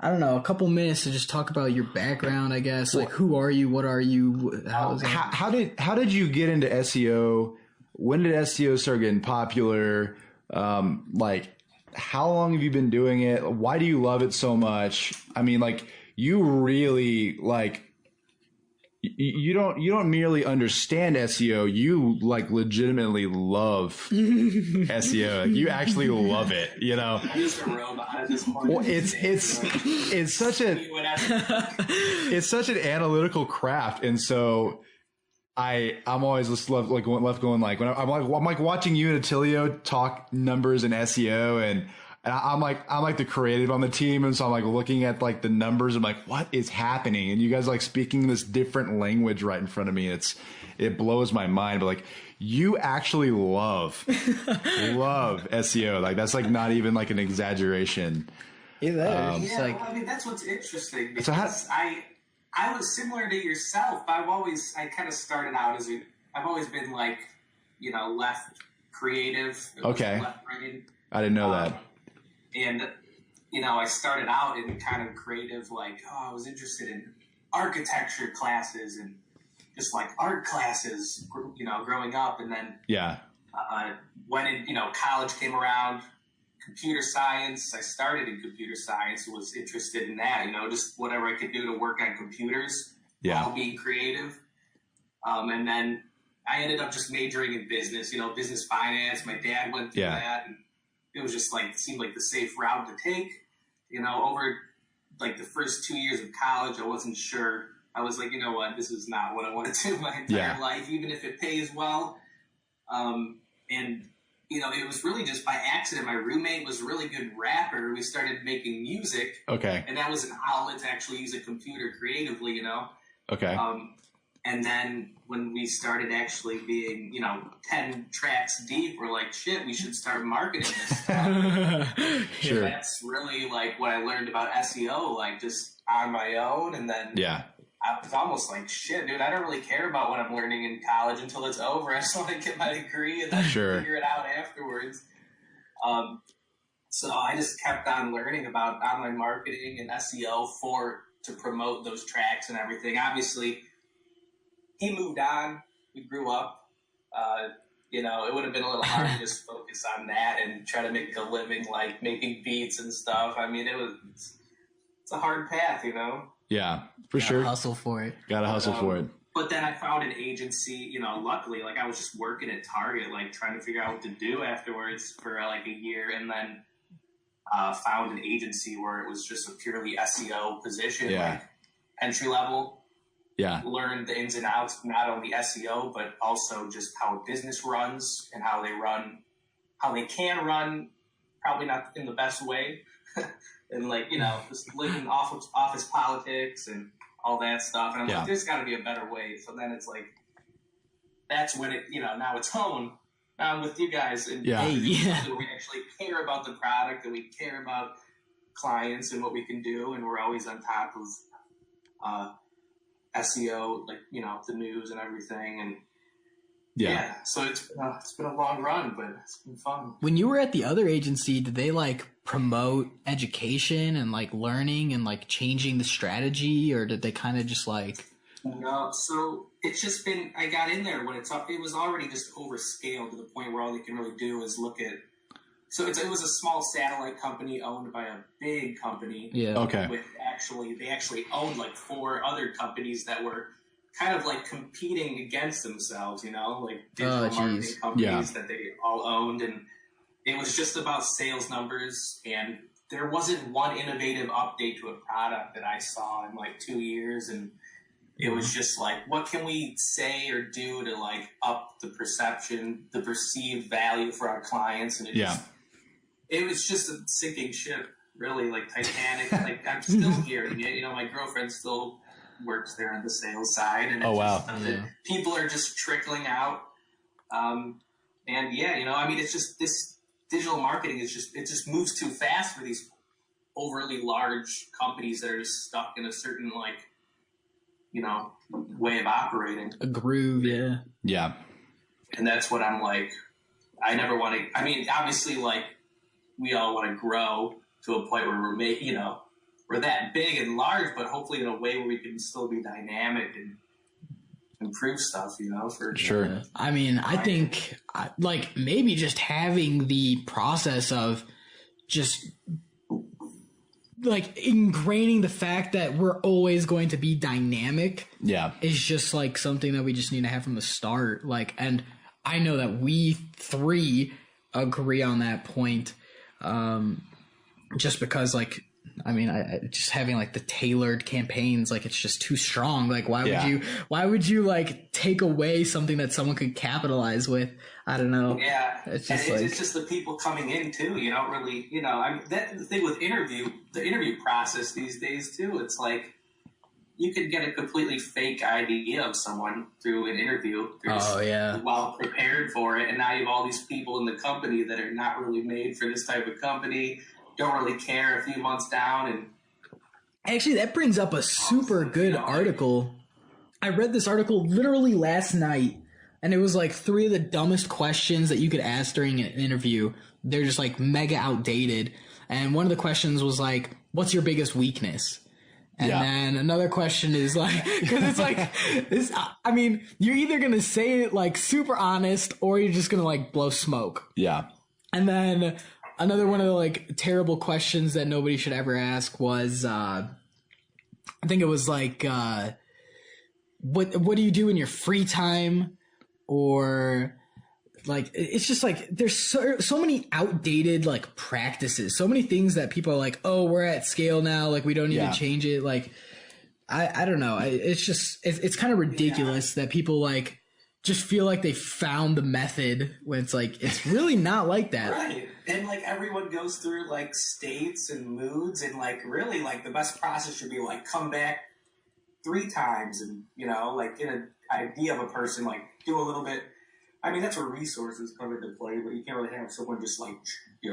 I don't know, a couple minutes to just talk about your background. I guess like who are you? What are you? How did you get into SEO? When did SEO start getting popular? Like, how long have you been doing it? Why do you love it so much? I mean, like, you really like. You don't merely understand SEO. You like legitimately love SEO. Like, you actually love it. I'm just a robot at this point. Well, it's such an analytical craft, and so I'm always just left going like when I'm like watching you and Attilio talk numbers and SEO, and I'm like the creative on the team, and so I'm like looking at like the numbers. I'm like, what is happening? And you guys are like speaking this different language right in front of me. It blows my mind. But like, you actually love SEO. Like, that's like not even like an exaggeration. Yeah, I mean, that's what's interesting, because I was similar to yourself. I kind of started out I've always been like, left creative. Okay. Left brain. I didn't know that. And, I started out in kind of creative, like, I was interested in architecture classes and just like art classes, growing up. And then when college came around, computer science, I started in computer science, was interested in that, just whatever I could do to work on computers while being creative. And then I ended up just majoring in business, business finance. My dad went through that, and it was just like, seemed like the safe route to take. Over like the first 2 years of college, I wasn't sure. I was like, you know what, this is not what I want to do my entire life, even if it pays well. And it was really just by accident. My roommate was a really good rapper. We started making music. Okay. And that was an outlet to actually use a computer creatively, Okay. And then when we started actually being, 10 tracks deep, we're like, shit, we should start marketing this stuff. Sure. That's really like what I learned about SEO, like just on my own. And then I was almost like, shit, dude, I don't really care about what I'm learning in college until it's over. I just want to get my degree and then figure it out afterwards. So I just kept on learning about online marketing and SEO to promote those tracks and everything. Obviously, he moved on. We grew up. It would have been a little hard to just focus on that and try to make a living, like making beats and stuff. I mean, it's a hard path, Yeah, for sure. Hustle for it. Gotta hustle for it. But then I found an agency, luckily, like I was just working at Target, like trying to figure out what to do afterwards for like a year, and then found an agency where it was just a purely SEO position, like entry level. learn the ins and outs, not only SEO, but also just how a business runs and how they can run, probably not in the best way. And like, just living office politics and all that stuff. And I'm like, there's got to be a better way. So then it's like, that's when it, now it's home. Now I'm with you guys. And we actually care about the product and we care about clients and what we can do. And we're always on top of SEO, like, the news and everything. And so it's been a long run, but it's been fun. When you were at the other agency, did they like promote education and like learning and like changing the strategy, or did they kind of just like? No, so it's just been, I got in there when it was already just overscaled to the point where all they can really do is look at. So it was a small satellite company owned by a big company. Yeah. Okay. They actually owned like 4 other companies that were kind of like competing against themselves, like digital marketing companies that they all owned. And it was just about sales numbers. And there wasn't one innovative update to a product that I saw in like 2 years. And it was just like, what can we say or do to like up the perception, the perceived value for our clients? And it was just a sinking ship, really, like Titanic. Like I'm still hearing it. My girlfriend still works there on the sales side, and people are just trickling out. It's just this digital marketing it just moves too fast for these overly large companies that are just stuck in a certain way of operating. A groove, yeah. And that's what I'm like. I never want to. I mean, obviously, like we all want to grow to a point where we're that big and large, but hopefully in a way where we can still be dynamic and improve stuff, for sure. Yeah. I mean, I think like maybe just having the process of just like ingraining the fact that we're always going to be dynamic is just like something that we just need to have from the start. Like, and I know that we 3 agree on that point. Just because like, I mean, I just having like the tailored campaigns, like it's just too strong. Like, why would you like take away something that someone could capitalize with? I don't know. Yeah. It's just it's just the people coming in too. You don't really, I mean, the thing with the interview process these days too, it's like you could get a completely fake idea of someone through an interview. Well prepared for it. And now you have all these people in the company that are not really made for this type of company, don't really care a few months down. And actually, that brings up a super good article. I read this article literally last night, and it was like 3 of the dumbest questions that you could ask during an interview. They're just like mega outdated. And one of the questions was like, what's your biggest weakness? And then another question is like, because it's like, I mean, you're either going to say it like super honest or you're just going to like blow smoke. Yeah. And then another one of the like terrible questions that nobody should ever ask was, I think it was like, what do you do in your free time? Or like, it's just like, there's so many outdated like practices, so many things that people are like, oh, we're at scale now. Like we don't need to change it. Like, I don't know. It's kind of ridiculous that people like just feel like they found the method when it's like, it's really not like that. Right. And like everyone goes through like states and moods, and like really like the best process should be like come back 3 times and, like get an idea of a person, like do a little bit. I mean, that's where resources come into play, but you can't really have someone just like,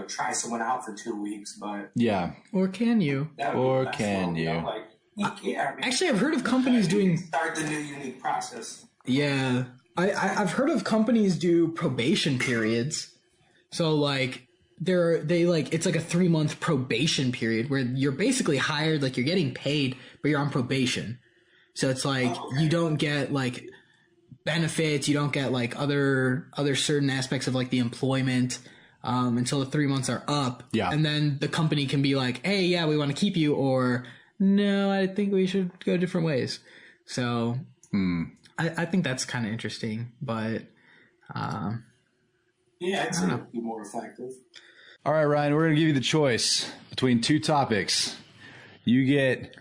try someone out for 2 weeks, but. Yeah. Or can you? Or can you? Actually, I've heard of companies doing. Start the new unique process. Yeah. I've heard of companies do probation periods. So like it's like a 3-month probation period where you're basically hired, like you're getting paid, but you're on probation. So it's like you don't get like benefits, you don't get like other certain aspects of like the employment until the 3 months are up. Yeah. And then the company can be like, hey, yeah, we want to keep you, or no, I think we should go different ways. So I think that's kind of interesting, but I'd say it'd be more effective. All right, Ryan, we're going to give you the choice between 2 topics. You get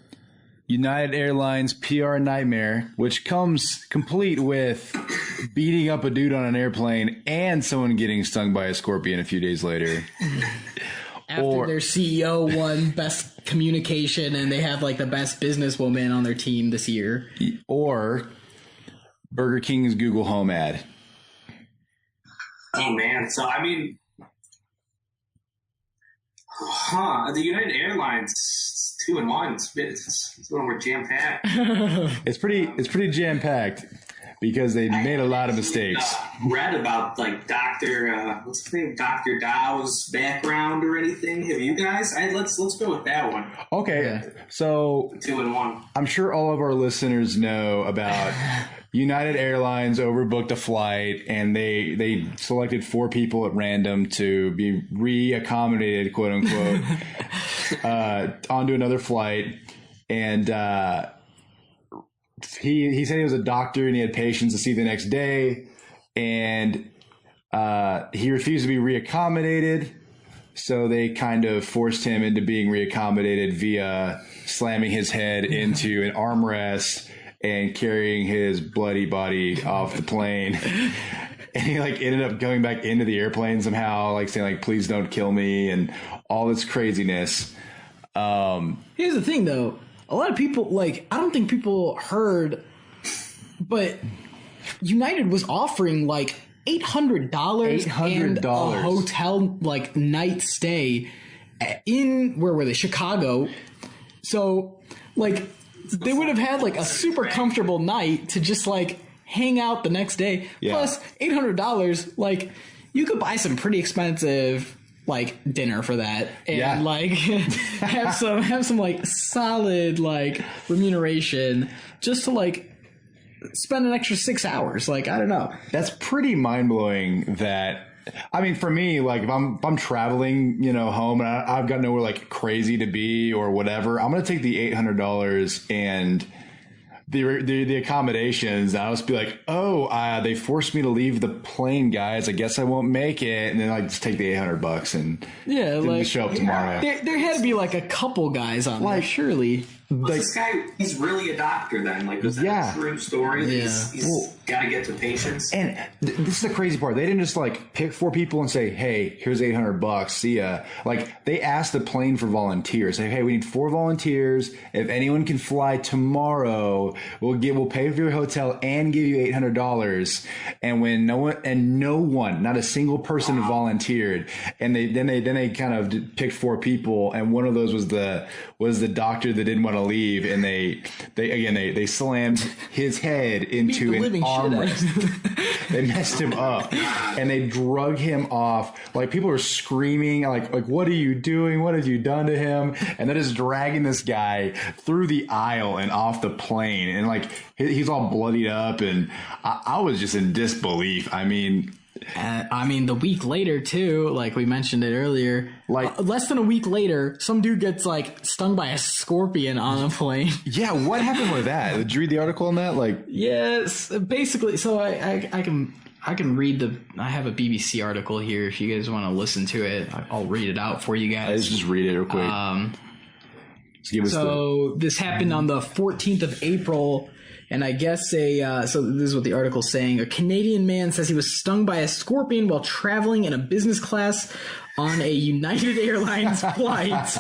United Airlines PR nightmare, which comes complete with beating up a dude on an airplane and someone getting stung by a scorpion a few days later. After their CEO won best communication and they have like the best businesswoman on their team this year. Or Burger King's Google Home ad. Oh, man. So, I mean, the United Airlines 2-in-1. It's one more jam-packed. It's pretty jam-packed because they made a lot of mistakes. Read about like what's his name, Dr. Dow's background or anything? Have you guys? Let's go with that one. Okay, so 2-in-1. I'm sure all of our listeners know about United Airlines overbooked a flight, and they selected 4 people at random to be reaccommodated, quote unquote, onto another flight, and he said he was a doctor and he had patients to see the next day, and he refused to be reaccommodated, so they kind of forced him into being reaccommodated via slamming his head into an armrest and carrying his bloody body off the plane. And he like ended up going back into the airplane somehow, like saying like, please don't kill me, and all this craziness. Here's the thing though. A lot of people, like, I don't think people heard, but United was offering like $800 and a hotel like night stay in, where were they? Chicago. So like they would have had like a super comfortable night to just like hang out the next day. Yeah. Plus $800, like you could buy some pretty expensive like dinner for that, and like have some like solid like remuneration just to like spend an extra 6 hours. Like, I don't know. That's pretty mind blowing. That, I mean, for me, like if I'm traveling, home and I've got nowhere like crazy to be or whatever, I'm gonna take the $800 and the accommodations. I'll just be like, they forced me to leave the plane, guys. I guess I won't make it. And then I just take the $800 and like show up tomorrow. There had to be like a couple guys on there, surely. Like, this guy, he's really a doctor then. Like, was that a true story? Yeah. He's got to get to patients. And this is the crazy part. They didn't just like pick 4 people and say, hey, here's $800. See ya. Like, they asked the plane for volunteers. Say, hey, we need 4 volunteers. If anyone can fly tomorrow, we'll pay for your hotel and give you $800. And when no one, not a single person volunteered, and they kind of picked 4 people, and one of those was the doctor that didn't want to leave, and they slammed his head into an armrest. They messed him up, and they drug him off. Like, people are screaming, like what are you doing? What have you done to him? And they're just dragging this guy through the aisle and off the plane, and like he's all bloodied up, and I was just in disbelief. I mean, the week later too, like we mentioned it earlier, like less than a week later, some dude gets like stung by a scorpion on a plane. Yeah, what happened with that? Did you read the article on that? Like, yes, basically. So I can read I have a BBC article here if you guys want to listen to it. I'll read it out for you guys. Let's just read it real quick. This happened on the 14th of April. And I guess so this is what the article's saying. A Canadian man says he was stung by a scorpion while traveling in a business class on a United Airlines flight.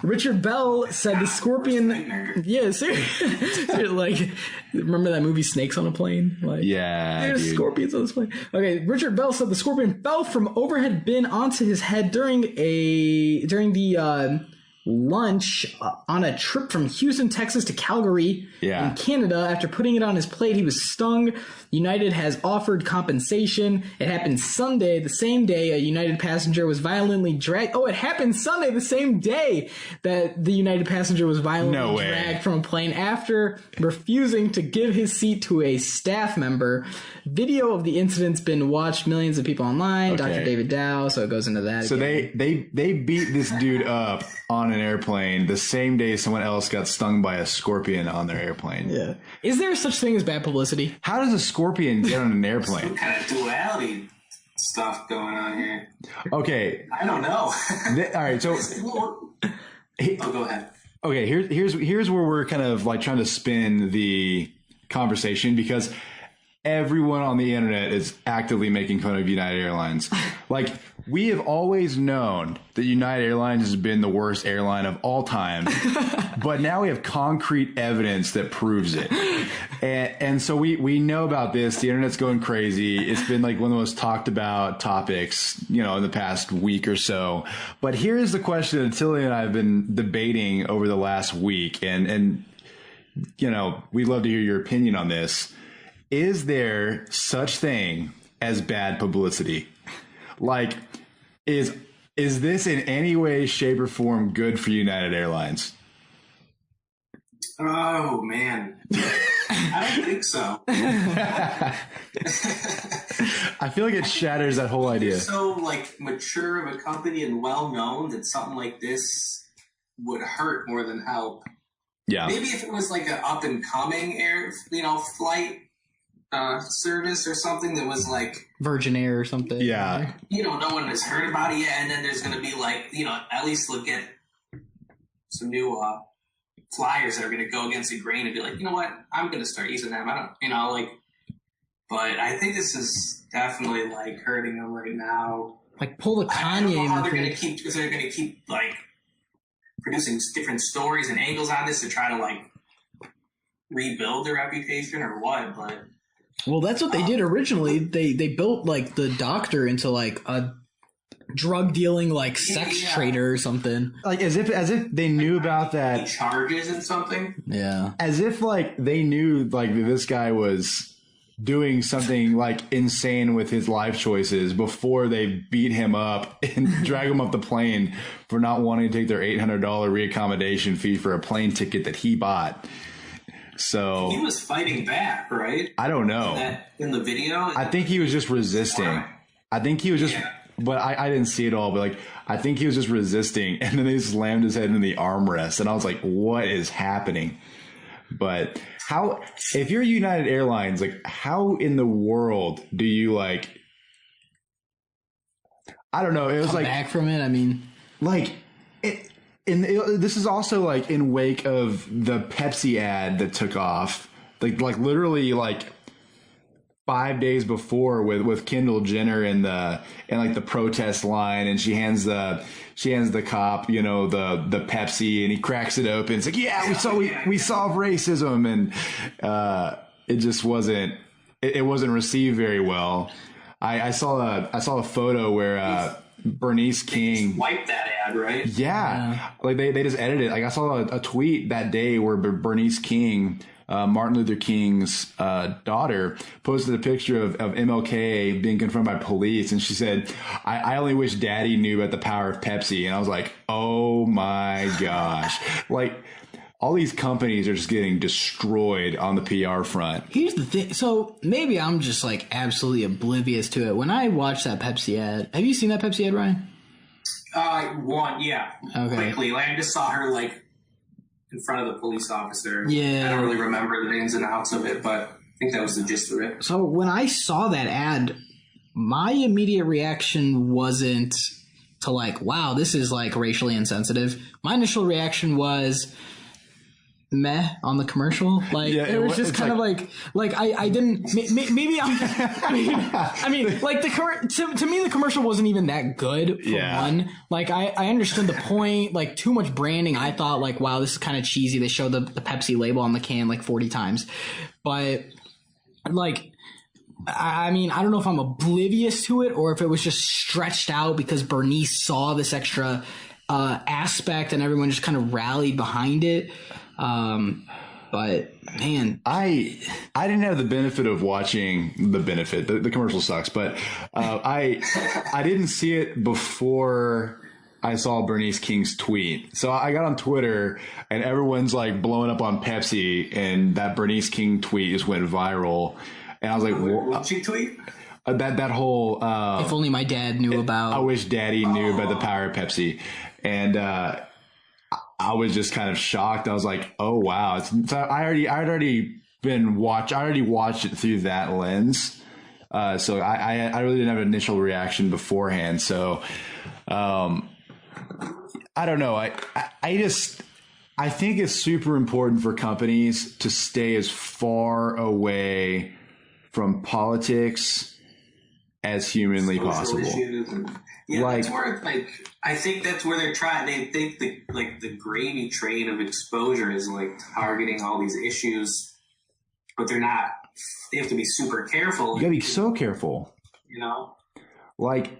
Richard Bell said the scorpion... Yeah, seriously. Like, remember that movie Snakes on a Plane? Like, yeah, there's scorpions on this plane. Okay, Richard Bell said the scorpion fell from overhead bin onto his head during the lunch on a trip from Houston, Texas to Calgary in Canada. After putting it on his plate, he was stung. United has offered compensation. It happened Sunday, the same day a United passenger was violently dragged. Oh, it happened Sunday, the same day that the United passenger was violently dragged from a plane after refusing to give his seat to a staff member. Video of the incident's been watched millions of people online. Okay. Dr. David Dow, so it goes into that. So again. they beat this dude up on an airplane the same day someone else got stung by a scorpion on their airplane. Yeah. Is there such thing as bad publicity? How does a scorpion get on an airplane? Some kind of duality stuff going on here. Okay. I don't know. All right, so... go ahead. Okay, here's where we're kind of like trying to spin the conversation, because everyone on the internet is actively making fun of United Airlines. Like, we have always known that United Airlines has been the worst airline of all time, but now we have concrete evidence that proves it. And so we know about this. The internet's going crazy. It's been like one of the most talked about topics, in the past week or so. But here's the question that Attilio and I have been debating over the last week. And we'd love to hear your opinion on this. Is there such thing as bad publicity? Like, is this in any way, shape, or form good for United Airlines? Oh, man. I don't think so. I feel like it shatters that whole idea. So, mature of a company and well-known that something like this would hurt more than help. Yeah. Maybe if it was like an up-and-coming flight service or something that was like Virgin Air or something. Yeah. No one has heard about it yet, and then there's going to be at least look at some new flyers that are going to go against the grain and be like, you know what, I'm going to start using them. I don't, but I think this is definitely hurting them right now. Like, pull the Kanye. I don't know how they're going to keep, because they're going to keep producing different stories and angles on this to try to rebuild their reputation or what, but. Well, that's what they did originally. They built the doctor into a drug dealing sex trader or something. As if they knew about that. Charges and something. Yeah. As if they knew this guy was doing something insane with his life choices before they beat him up and drag him up the plane for not wanting to take their $800 reaccommodation fee for a plane ticket that he bought. So he was fighting back, right? I don't know. In the video? I think he was just resisting. I think he was just, but I didn't see it all, but I think he was just resisting, and then they slammed his head into the armrest, and I was like, what is happening? But if you're United Airlines, how in the world do you I don't know. It was come back from it. I mean, this is also in wake of the Pepsi ad that took off, literally 5 days before with Kendall Jenner and the protest line, and she hands the cop the Pepsi, and he cracks it open. It's we solved racism, and it just wasn't received very well. I saw a photo where Bernice King wiped that ad, right? Yeah. They just edited it. I saw a tweet that day where Bernice King, Martin Luther King's daughter, posted a picture of MLK being confronted by police, and she said, I only wish Daddy knew about the power of Pepsi. And I was like, oh my gosh. All these companies are just getting destroyed on the PR front. Here's the thing. So maybe I'm just absolutely oblivious to it. When I watched that Pepsi ad, have you seen that Pepsi ad, Ryan? Yeah. Okay. Quickly. I just saw her in front of the police officer. Yeah. I don't really remember the ins and outs of it, but I think that was the gist of it. So when I saw that ad, my immediate reaction wasn't to wow, this is racially insensitive. My initial reaction was meh on the commercial. It was just kind of I didn't, maybe I'm, I mean to me the commercial wasn't even that good for one. I understood the point, too much branding. I thought wow, this is kind of cheesy. They showed the Pepsi label on the can 40 times, but I mean, I don't know if I'm oblivious to it or if it was just stretched out because Bernice saw this extra aspect and everyone just kind of rallied behind it. But man, I didn't have the benefit of watching the commercial sucks, but I didn't see it before I saw Bernice King's tweet. So I got on Twitter and everyone's blowing up on Pepsi, and that Bernice King tweet just went viral. And I was like, what she tweet? That whole if only my dad knew about. I wish Daddy knew about the power of Pepsi, and I was just kind of shocked. I was like, oh wow! So I already watched it through that lens. So I really didn't have an initial reaction beforehand. So I don't know. I think it's super important for companies to stay as far away from politics as humanly possible. That's where I think that's where they're trying. They think the gravy train of exposure is targeting all these issues, but they're not. They have to be super careful. You gotta be so careful. Like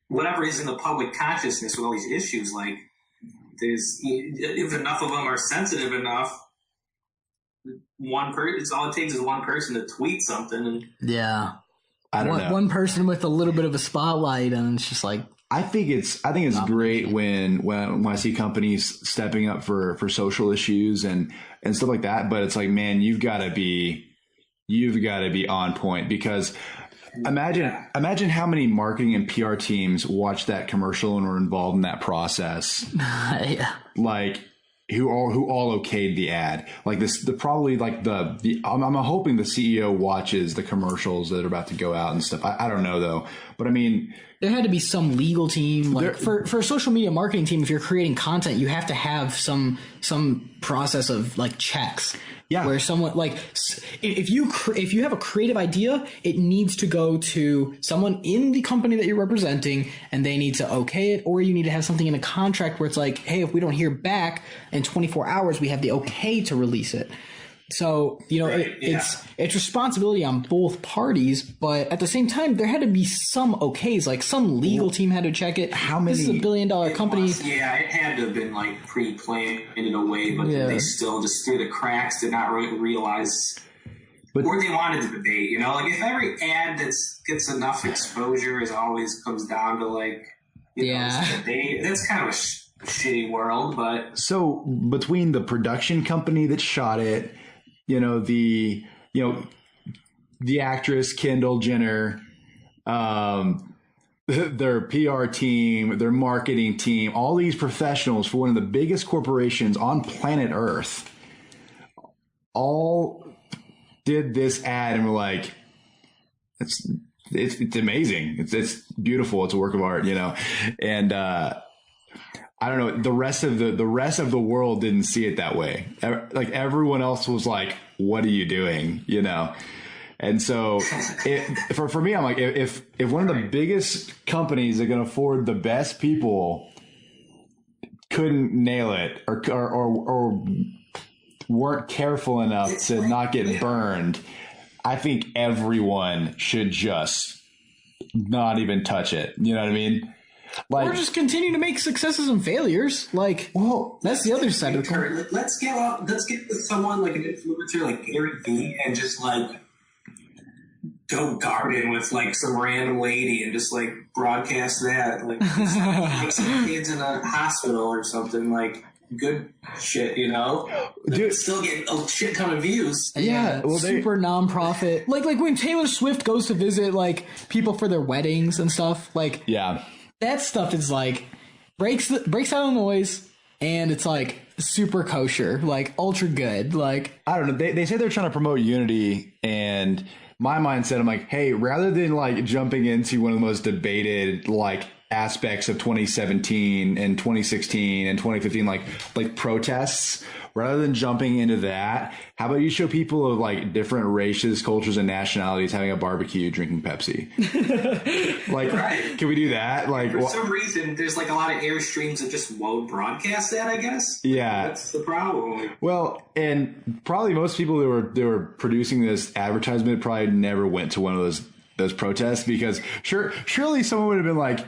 whatever is in the public consciousness with all these issues, if enough of them are sensitive enough, it's all it takes is one person to tweet something, and I don't know. One person with a little bit of a spotlight, and it's just I think it's great when I see companies stepping up for social issues and stuff like that. But it's man, you've got to be on point, because imagine how many marketing and PR teams watched that commercial and were involved in that process. yeah. Who all okayed the ad. I'm hoping the CEO watches the commercials that are about to go out and stuff. I don't know though, but I mean, there had to be some legal team for a social media marketing team. If you're creating content, you have to have some process of checks. Yeah. Where someone if you have a creative idea, it needs to go to someone in the company that you're representing, and they need to okay it, or you need to have something in a contract where it's hey, if we don't hear back in 24 hours, we have the okay to release it. So, it's responsibility on both parties, but at the same time, there had to be some okays, some legal team had to check it. How many? This is $1 billion company. It had to have been pre-planned in a way, but they still just through the cracks did not realize, or they wanted to debate. If every ad that gets enough exposure always comes down to debate, that's kind of a shitty world. But so between the production company that shot it, the actress Kendall Jenner, their PR team, their marketing team, all these professionals for one of the biggest corporations on planet Earth, all did this ad and were it's amazing. It's beautiful. It's a work of art, and, I don't know. The rest of the world didn't see it that way. Everyone else was "What are you doing?" And so, for me, I'm if one of the biggest companies that can afford the best people couldn't nail it or weren't careful enough to not get burned, I think everyone should just not even touch it. You know what I mean? Or just continue to make successes and failures. That's the other side of the coin. Let's get with someone an influencer like Gary Vee and just go garden with some random lady and just broadcast that some kids in a hospital or something good shit, Dude, still get a shit ton of views. Yeah, super nonprofit. Like when Taylor Swift goes to visit people for their weddings and stuff. That stuff is breaks out of noise, and it's super kosher, ultra good. I don't know. They say they're trying to promote unity, and my mindset, I'm hey, rather than jumping into one of the most debated aspects of 2017 and 2016 and 2015, protests, rather than jumping into that, how about you show people of different races, cultures, and nationalities having a barbecue, drinking Pepsi? Right. Can we do that? For some reason, there's a lot of airstreams that just won't broadcast that, I guess. Yeah. That's the problem. Well, and probably most people that were producing this advertisement probably never went to one of those protests, because surely someone would have been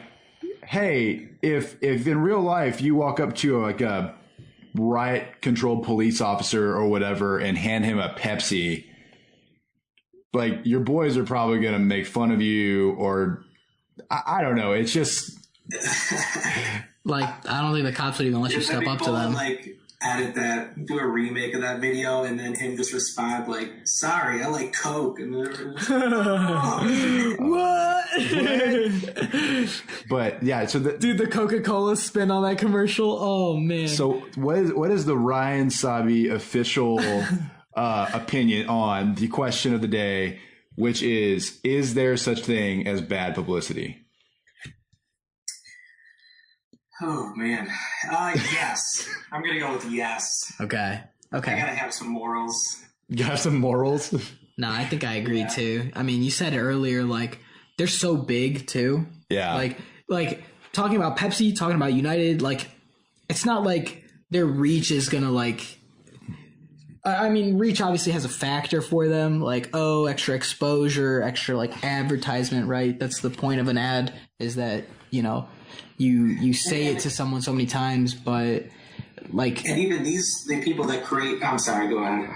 hey, if in real life you walk up to a riot controlled police officer or whatever and hand him a Pepsi, your boys are probably going to make fun of you, or I don't know. It's just I don't think the cops would even let you step up to them. Edit that, do a remake of that video, and then him just respond "Sorry, I like Coke," and what? But yeah, so the Coca-Cola spin on that commercial. Oh man. So what is the Ryan Sobbe official opinion on the question of the day, which is there such thing as bad publicity? Oh man, yes. I'm gonna go with yes. Okay. I gotta have some morals. You have some morals. No, I think I agree too. I mean, you said it earlier, like they're so big too. Yeah. Like talking about Pepsi, talking about United, like it's not like their reach is gonna like. I mean, reach obviously has a factor for them, like, oh, extra exposure, extra, like, advertisement, right? That's the point of an ad, is that, you know, you say it to someone so many times, but, like... And even the people that create... I'm sorry, go on.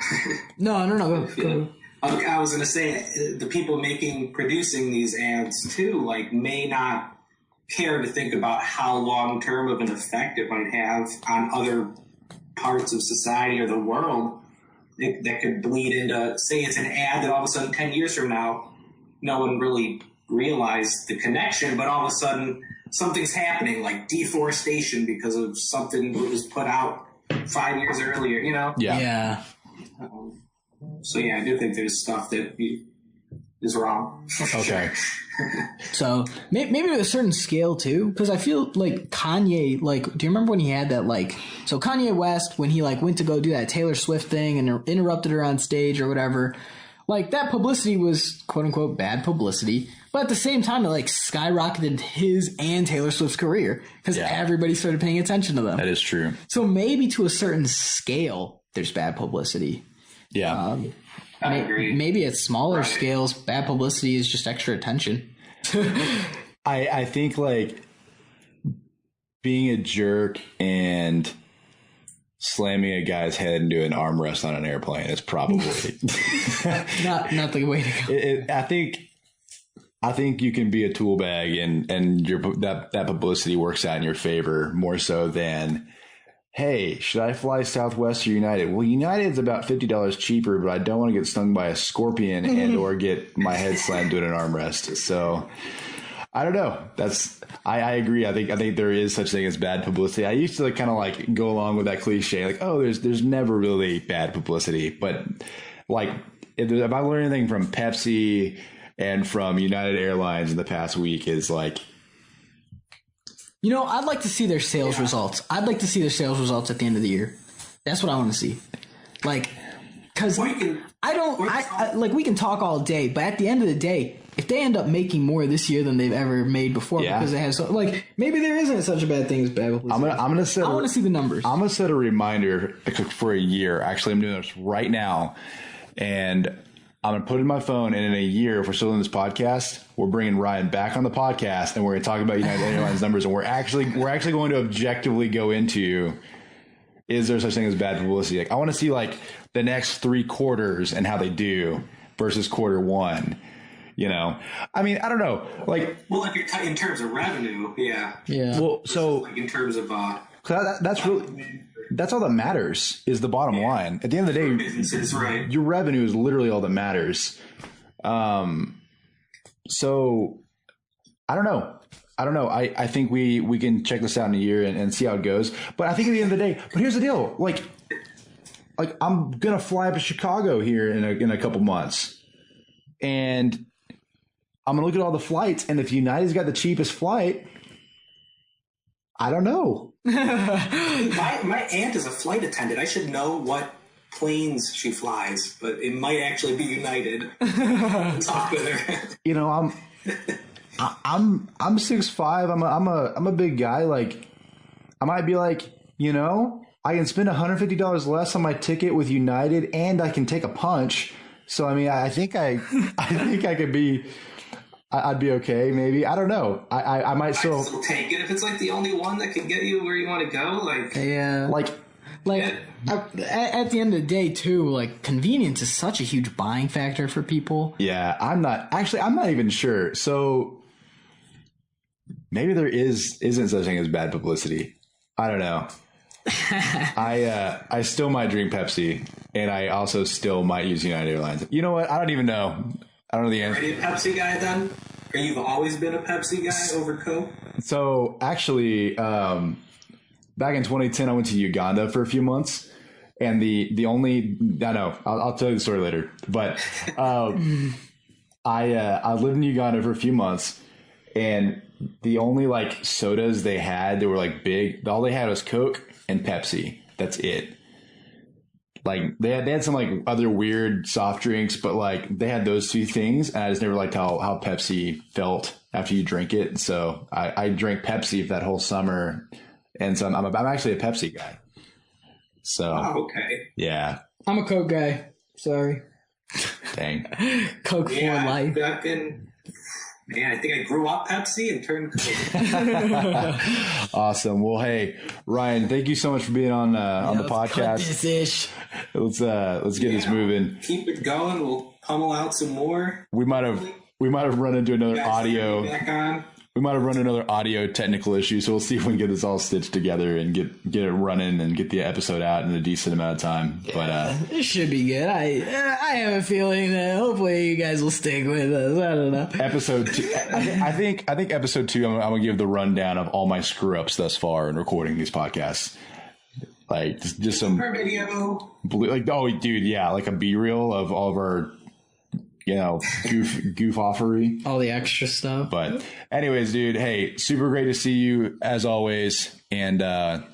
No, go. I was going to say, the people producing these ads, too, like, may not care to think about how long-term of an effect it might have on other parts of society or the world. That could bleed into, say it's an ad that all of a sudden 10 years from now, no one really realized the connection, but all of a sudden something's happening, like deforestation because of something that was put out 5 years earlier, you know? Yeah. So yeah, I do think there's stuff that is wrong. Okay. So maybe to a certain scale too, because I feel like Kanye, like, do you remember when he had that, like, so Kanye West, when he like went to go do that Taylor Swift thing and interrupted her on stage or whatever, like that publicity was quote unquote bad publicity, but at the same time it like skyrocketed his and Taylor Swift's career because everybody started paying attention to them. That is true. So maybe to a certain scale there's bad publicity. Yeah. I agree. Maybe at smaller scales, bad publicity is just extra attention. I think like being a jerk and slamming a guy's head into an armrest on an airplane is probably not the way to go. I think you can be a tool bag and that publicity works out in your favor more so than, hey, should I fly Southwest or United? Well, United's about $50 cheaper, but I don't want to get stung by a scorpion and or get my head slammed into an armrest. So I don't know. I agree. I think there is such thing as bad publicity. I used to kind of like go along with that cliche, like, oh, there's never really bad publicity. But like if I learned anything from Pepsi and from United Airlines in the past week is like, you know, I'd like to see their sales results. I'd like to see their sales results at the end of the year. That's what I want to see. Like, because we can talk all day, but at the end of the day, if they end up making more this year than they've ever made before, because they have so, like, maybe there isn't such a bad thing as bad publicity. I want to see the numbers. I'm gonna set a reminder for a year. Actually, I'm doing this right now, and I'm going to put it in my phone, and in a year, if we're still doing this podcast, we're bringing Ryan back on the podcast, and we're going to talk about United Airlines numbers, and we're actually going to objectively go into, is there such thing as bad publicity? Like, I want to see, like, the next 3 quarters and how they do versus quarter one, you know? I mean, I don't know. Like, well, if you're in terms of revenue, yeah. Well, so like in terms of that's all that matters is the bottom line. At the end of the day, businesses, right? Your revenue is literally all that matters. So I don't know. I think we can check this out in a year and see how it goes. But I think at the end of the day, but here's the deal. Like I'm going to fly up to Chicago here in a couple months, and I'm going to look at all the flights. And if United's got the cheapest flight, I don't know. My aunt is a flight attendant. I should know what planes she flies, but it might actually be United. Talk with her. You know, I'm 6'5". I'm a big guy. Like, I might be like, you know, I can spend $150 less on my ticket with United, and I can take a punch. So I mean, I think I could be. I'd be okay, maybe. I don't know. I might still take it if it's like the only one that can get you where you want to go. Like, at the end of the day, too, like convenience is such a huge buying factor for people. Yeah, I'm not even sure. So maybe there isn't such thing as bad publicity. I don't know. I still might drink Pepsi, and I also still might use United Airlines. You know what? I don't even know. I don't know the answer. Are you a Pepsi guy then? Or you've always been a Pepsi guy over Coke? So actually, back in 2010, I went to Uganda for a few months, and the only I'll tell you the story later. But I lived in Uganda for a few months, and the only like sodas they had that were like big, all they had was Coke and Pepsi. That's it. Like they had some like other weird soft drinks, but like they had those two things, and I just never liked how Pepsi felt after you drink it. So I drank Pepsi for that whole summer, and so I'm actually a Pepsi guy. So okay, yeah, I'm a Coke guy. Sorry. Dang. Coke for life. Man, I think I grew up Pepsi and turned Coke. Awesome. Well, hey, Ryan, thank you so much for being on the podcast. Cut this ish. Let's get this moving. Keep it going. We'll pummel out some more. We might have run into another audio. Back on. We might have run another audio technical issue, so we'll see if we can get this all stitched together and get it running and get the episode out in a decent amount of time. Yeah, but it should be good. I have a feeling that hopefully you guys will stick with us. I don't know. Episode 2. I think episode 2. I'm gonna give the rundown of all my screw ups thus far in recording these podcasts. Like just some video. Like oh dude, yeah, like a B-reel of all of our goof offery. All the extra stuff. But anyways, dude, hey, super great to see you as always. And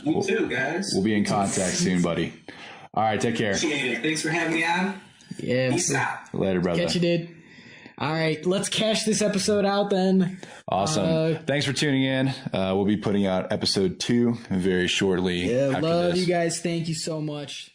you too, guys. We'll be in contact soon, buddy. All right, take care. Appreciate it. Thanks for having me on. Yeah. Peace out. Later, brother. Catch you, dude. All right, let's cash this episode out then. Awesome. Thanks for tuning in. We'll be putting out episode 2 very shortly. Yeah, after love this. you guys. Thank you so much.